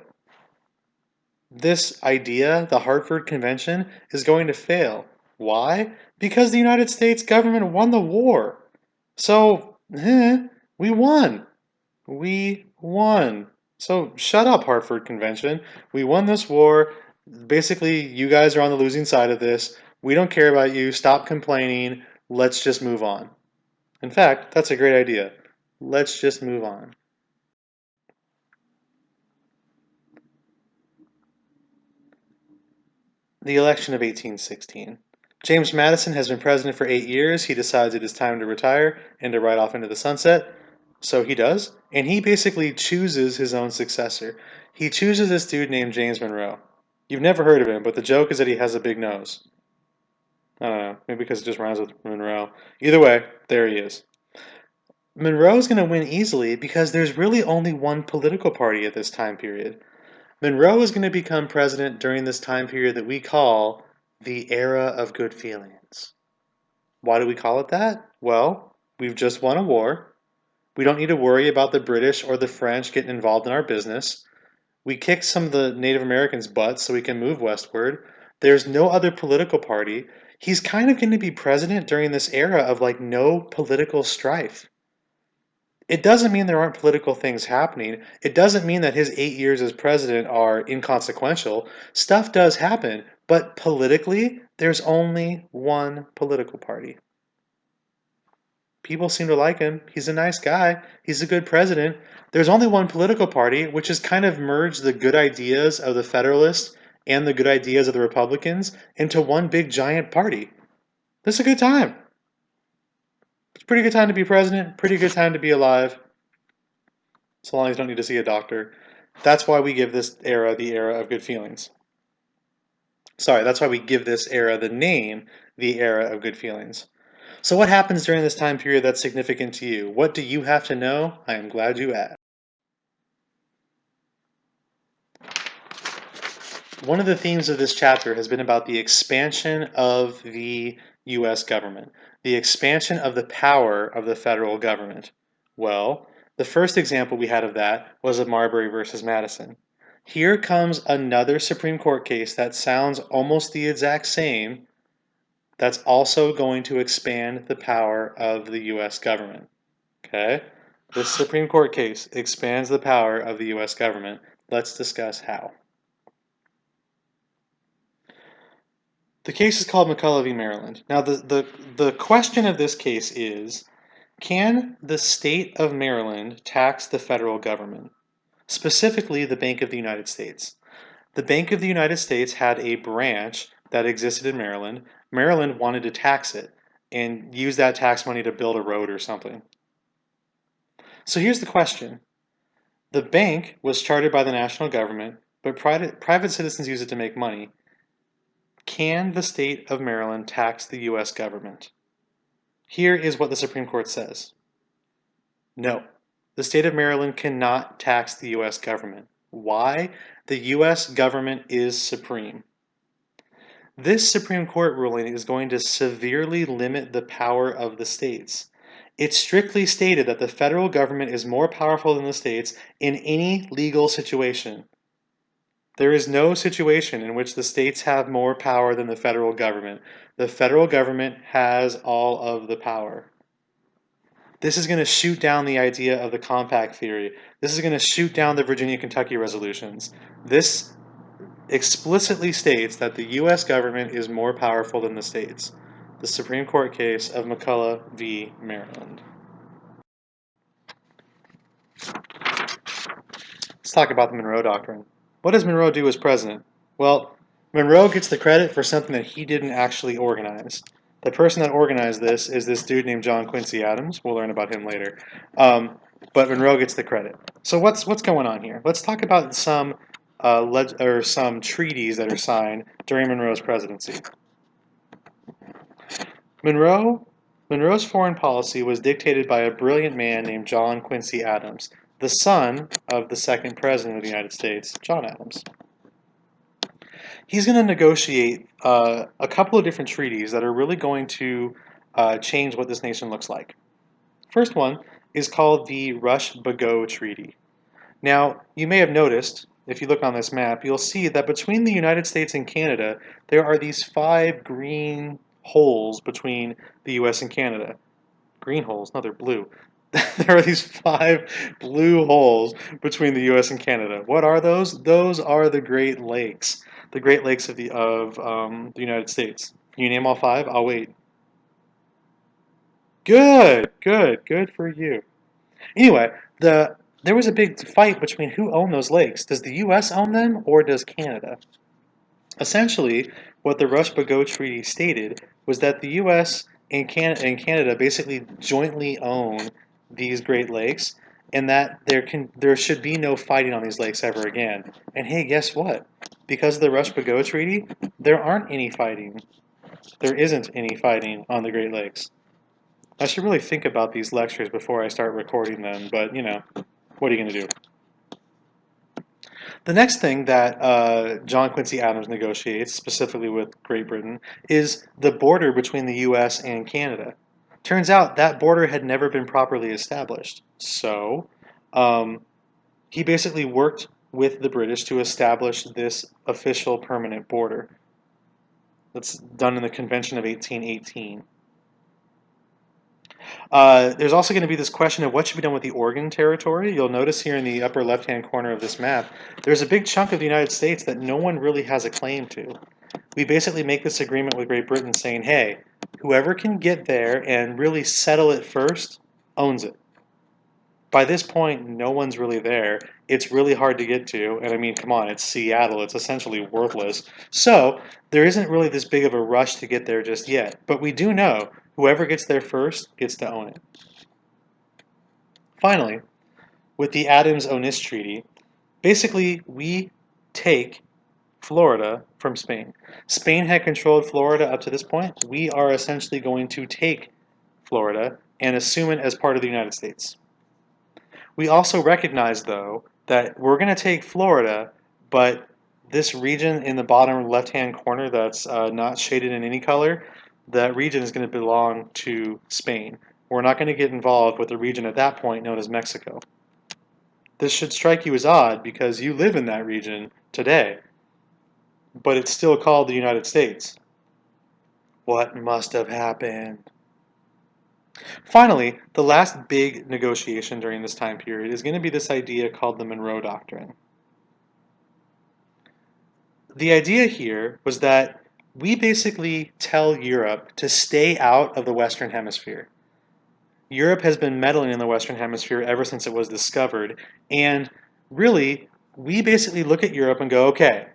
This idea, the Hartford Convention, is going to fail. Why? Because the United States government won the war. So, we won. We won. So shut up, Hartford Convention. We won this war. Basically, you guys are on the losing side of this. We don't care about you. Stop complaining. Let's just move on. In fact, that's a great idea. Let's just move on. The election of 1816. James Madison has been president for 8 years. He decides it is time to retire and to ride off into the sunset. So he does, and he basically chooses his own successor. He chooses this dude named James Monroe. You've never heard of him, but the joke is that he has a big nose. I don't know, maybe because it just rhymes with Monroe. Either way, there he is. Monroe's going to win easily because there's really only one political party at this time period. Monroe is going to become president during this time period that we call the Era of Good Feelings. Why do we call it that? Well, we've just won a war. We don't need to worry about the British or the French getting involved in our business. We kicked some of the Native Americans' butts so we can move westward. There's no other political party. He's kind of going to be president during this era of like no political strife. It doesn't mean there aren't political things happening. It doesn't mean that his 8 years as president are inconsequential. Stuff does happen, but politically, there's only one political party. People seem to like him. He's a nice guy. He's a good president. There's only one political party, which has kind of merged the good ideas of the Federalists and the good ideas of the Republicans into one big giant party. This is a good time. It's a pretty good time to be president, pretty good time to be alive, so long as you don't need to see a doctor. That's why we give this era the era of good feelings. Sorry, that's why we give this era the name, the era of good feelings. So what happens during this time period that's significant to you? What do you have to know? I am glad you asked. One of the themes of this chapter has been about the expansion of the U.S. government, the expansion of the power of the federal government. Well, the first example we had of that was of Marbury versus Madison. Here comes another Supreme Court case that sounds almost the exact same, that's also going to expand the power of the U.S. government. Okay? This Supreme Court case expands the power of the U.S. government. Let's discuss how. The case is called McCulloch v. Maryland. Now, the question of this case is, can the state of Maryland tax the federal government? Specifically, the Bank of the United States. The Bank of the United States had a branch that existed in Maryland. Maryland wanted to tax it and use that tax money to build a road or something. So here's the question. The bank was chartered by the national government, but private citizens use it to make money. Can the state of Maryland tax the U.S. government? Here is what the Supreme Court says. No, the state of Maryland cannot tax the U.S. government. Why? The U.S. government is supreme. This Supreme Court ruling is going to severely limit the power of the states. It strictly stated that the federal government is more powerful than the states in any legal situation. There is no situation in which the states have more power than the federal government. The federal government has all of the power. This is going to shoot down the idea of the compact theory. This is going to shoot down the Virginia-Kentucky resolutions. This explicitly states that the U.S. government is more powerful than the states. The Supreme Court case of McCulloch v. Maryland. Let's talk about the Monroe Doctrine. What does Monroe do as president? Well, Monroe gets the credit for something that he didn't actually organize. The person that organized this is this dude named John Quincy Adams. We'll learn about him later. But Monroe gets the credit. So what's going on here? Let's talk about some treaties that are signed during Monroe's presidency. Monroe's foreign policy was dictated by a brilliant man named John Quincy Adams, the son of the second president of the United States, John Adams. He's going to negotiate a couple of different treaties that are really going to change what this nation looks like. First one is called the Rush-Bagot Treaty. Now, you may have noticed, if you look on this map, you'll see that between the United States and Canada, there are these 5 green holes between the U.S. and Canada. Green holes? No, they're blue. There are these 5 blue holes between the U.S. and Canada. What are those? Those are the Great Lakes. The Great Lakes of the United States. Can you name all 5? I'll wait. Good for you. Anyway, there was a big fight between who owned those lakes. Does the U.S. own them or does Canada? Essentially, what the Rush-Bagot Treaty stated was that the U.S. and Canada basically jointly own these Great Lakes, and that there should be no fighting on these lakes ever again. And hey, guess what? Because of the Rush-Bagot Treaty, there aren't any fighting. There isn't any fighting on the Great Lakes. I should really think about these lectures before I start recording them, but you know, what are you going to do? The next thing that John Quincy Adams negotiates, specifically with Great Britain, is the border between the U.S. and Canada. Turns out that border had never been properly established. So he basically worked with the British to establish this official permanent border. That's done in the Convention of 1818. There's also going to be this question of what should be done with the Oregon Territory. You'll notice here in the upper left-hand corner of this map, there's a big chunk of the United States that no one really has a claim to. We basically make this agreement with Great Britain saying, hey, whoever can get there and really settle it first owns it. By this point, no one's really there. It's really hard to get to, and I mean, come on, it's Seattle. It's essentially worthless. So there isn't really this big of a rush to get there just yet. But we do know whoever gets there first gets to own it. Finally, with the Adams-Onis Treaty, basically we take Florida from Spain. Spain had controlled Florida up to this point. We are essentially going to take Florida and assume it as part of the United States. We also recognize, though, that we're going to take Florida, but this region in the bottom left-hand corner that's not shaded in any color, that region is going to belong to Spain. We're not going to get involved with the region at that point known as Mexico. This should strike you as odd because you live in that region today, but it's still called the United States. What must have happened? Finally, the last big negotiation during this time period is going to be this idea called the Monroe Doctrine. The idea here was that we basically tell Europe to stay out of the Western Hemisphere. Europe has been meddling in the Western Hemisphere ever since it was discovered, and really, we basically look at Europe and go, okay,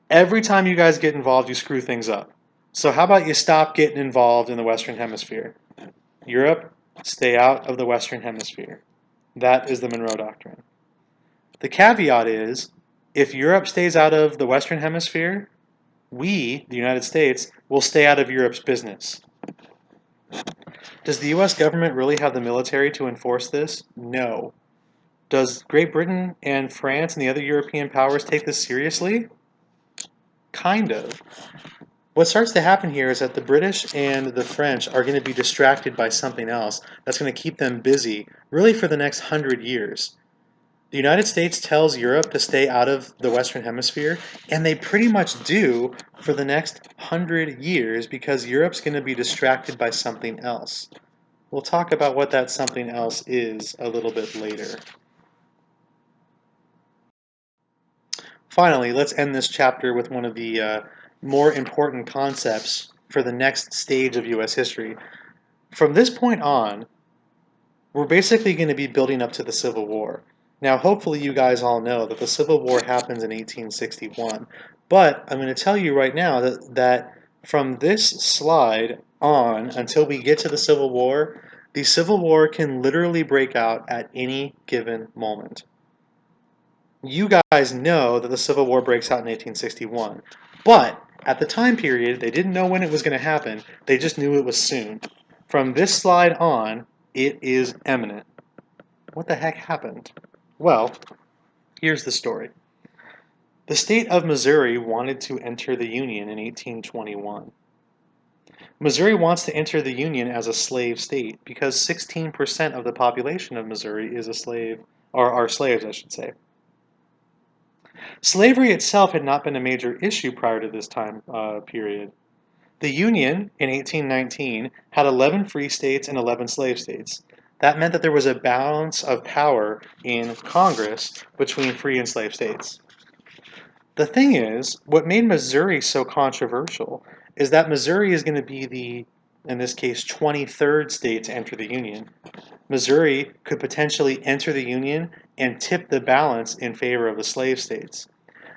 every time you guys get involved, you screw things up. So how about you stop getting involved in the Western Hemisphere? Europe, stay out of the Western Hemisphere. That is the Monroe Doctrine. The caveat is, if Europe stays out of the Western Hemisphere, we, the United States, will stay out of Europe's business. Does the U.S. government really have the military to enforce this? No. Does Great Britain and France and the other European powers take this seriously? Kind of. What starts to happen here is that the British and the French are going to be distracted by something else that's going to keep them busy, really for the next 100 years. The United States tells Europe to stay out of the Western Hemisphere, and they pretty much do for the next 100 years because Europe's going to be distracted by something else. We'll talk about what that something else is a little bit later. Finally, let's end this chapter with one of the more important concepts for the next stage of U.S. history. From this point on, we're basically going to be building up to the Civil War. Now, hopefully you guys all know that the Civil War happens in 1861, but I'm going to tell you right now that from this slide on until we get to the Civil War can literally break out at any given moment. You guys know that the Civil War breaks out in 1861, but at the time period, they didn't know when it was going to happen, they just knew it was soon. From this slide on, it is imminent. What the heck happened? Well, here's the story. The state of Missouri wanted to enter the Union in 1821. Missouri wants to enter the Union as a slave state because 16% of the population of Missouri is a slave, or are slaves, I should say. Slavery itself had not been a major issue prior to this time period. The Union, in 1819, had 11 free states and 11 slave states. That meant that there was a balance of power in Congress between free and slave states. The thing is, what made Missouri so controversial is that Missouri is going to be the, in this case, 23rd state to enter the Union. Missouri could potentially enter the Union and tip the balance in favor of the slave states.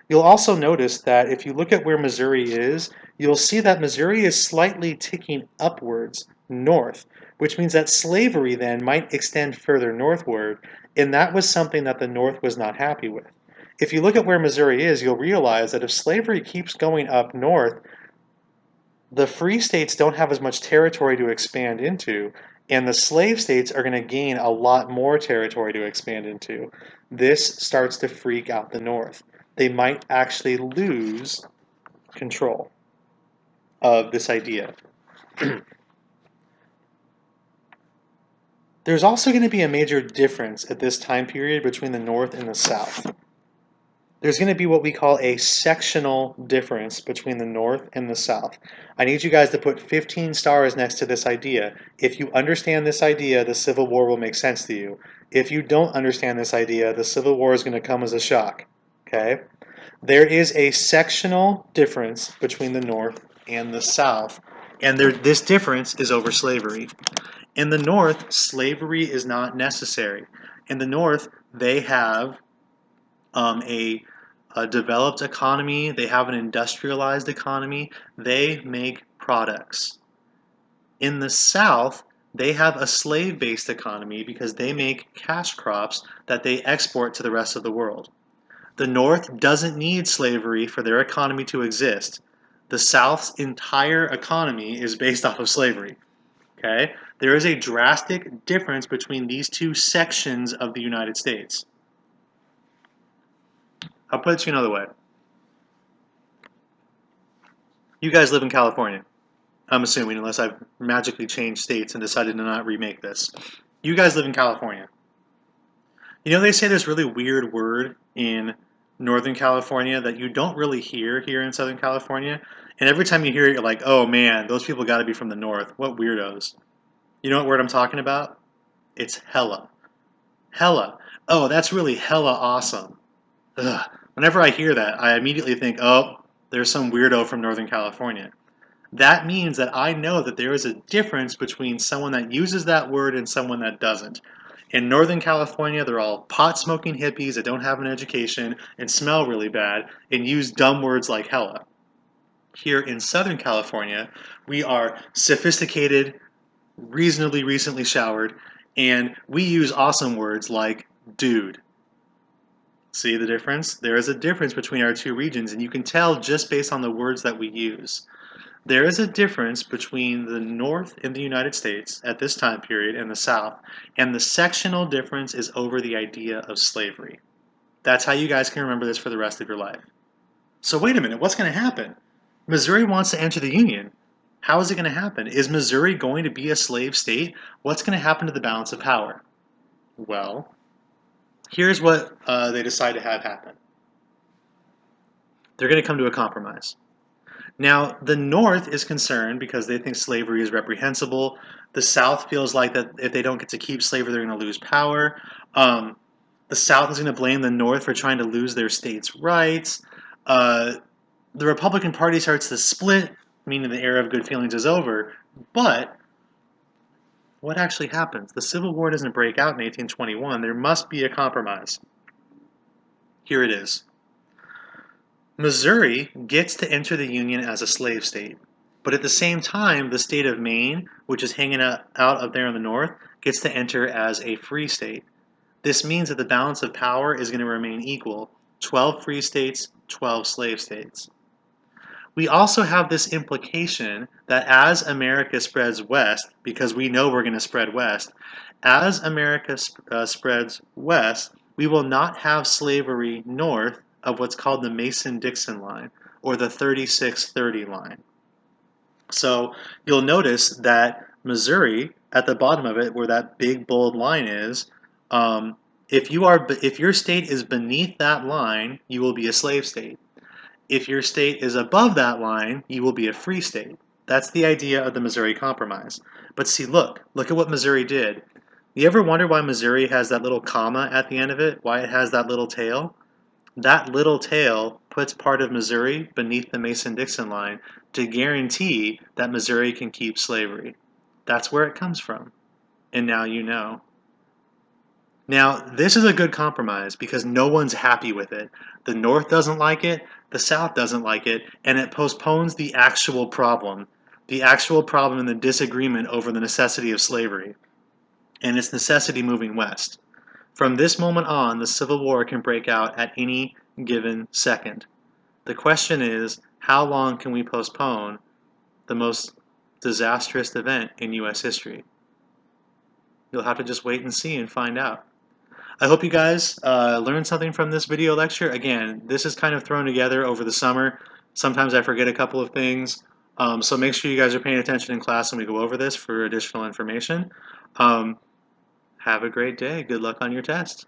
You'll also notice that if you look at where Missouri is, you'll see that Missouri is slightly ticking upwards, north, which means that slavery then might extend further northward, and that was something that the North was not happy with. If you look at where Missouri is, you'll realize that if slavery keeps going up north, the free states don't have as much territory to expand into, and the slave states are going to gain a lot more territory to expand into. This starts to freak out the North. They might actually lose control of this idea. There's also going to be a major difference at this time period between the North and the South. There's going to be what we call a sectional difference between the North and the South. I need you guys to put 15 stars next to this idea. If you understand this idea, the Civil War will make sense to you. If you don't understand this idea, the Civil War is going to come as a shock. Okay? There is a sectional difference between the North and the South, and this difference is over slavery. In the North, slavery is not necessary. In the North, they have a developed economy, they have an industrialized economy, they make products. In the South, they have a slave-based economy because they make cash crops that they export to the rest of the world. The North doesn't need slavery for their economy to exist. The South's entire economy is based off of slavery. Okay? There is a drastic difference between these two sections of the United States. I'll put it to you another way. You guys live in California, I'm assuming, unless I've magically changed states and decided to not remake this. You guys live in California. You know, they say this really weird word in Northern California that you don't really hear here in Southern California. And every time you hear it, you're like, oh man, those people got to be from the North. What weirdos. You know what word I'm talking about? It's hella. Hella. Oh, that's really hella awesome. Ugh. Whenever I hear that, I immediately think, oh, there's some weirdo from Northern California. That means that I know that there is a difference between someone that uses that word and someone that doesn't. In Northern California, they're all pot-smoking hippies that don't have an education and smell really bad and use dumb words like hella. Here in Southern California, we are sophisticated, reasonably recently showered, and we use awesome words like dude. See the difference? There is a difference between our two regions, and you can tell just based on the words that we use. There is a difference between the North in the United States at this time period and the South, and the sectional difference is over the idea of slavery. That's how you guys can remember this for the rest of your life. So wait a minute, what's going to happen? Missouri wants to enter the Union. How is it going to happen? Is Missouri going to be a slave state? What's going to happen to the balance of power? Well, here's what they decide to have happen. They're going to come to a compromise. Now, the North is concerned because they think slavery is reprehensible. The South feels like that if they don't get to keep slavery, they're going to lose power. The South is going to blame the North for trying to lose their states' rights. The Republican Party starts to split, meaning the era of good feelings is over. But what actually happens? The Civil War doesn't break out in 1821. There must be a compromise. Here it is. Missouri gets to enter the Union as a slave state, but at the same time, the state of Maine, which is hanging out up there in the north, gets to enter as a free state. This means that the balance of power is going to remain equal, 12 free states, 12 slave states. We also have this implication that as America spreads west, because we know we're going to spread west, as America spreads west, we will not have slavery north of what's called the Mason-Dixon line, or the 3630 line. So you'll notice that Missouri, at the bottom of it, where that big bold line is, if your state is beneath that line, you will be a slave state. If your state is above that line, you will be a free state. That's the idea of the Missouri Compromise. But see, look at what Missouri did. You ever wonder why Missouri has that little comma at the end of it? Why it has that little tail? That little tail puts part of Missouri beneath the Mason-Dixon line to guarantee that Missouri can keep slavery. That's where it comes from. And now you know. Now, this is a good compromise because no one's happy with it. The North doesn't like it, the South doesn't like it, and it postpones the actual problem. the actual problem and the disagreement over the necessity of slavery and its necessity moving west. From this moment on, the Civil War can break out at any given second. The question is, how long can we postpone the most disastrous event in U.S. history? You'll have to just wait and see and find out. I hope you guys learned something from this video lecture. Again, this is kind of thrown together over the summer. Sometimes I forget a couple of things. So make sure you guys are paying attention in class when we go over this for additional information. Have a great day. Good luck on your test.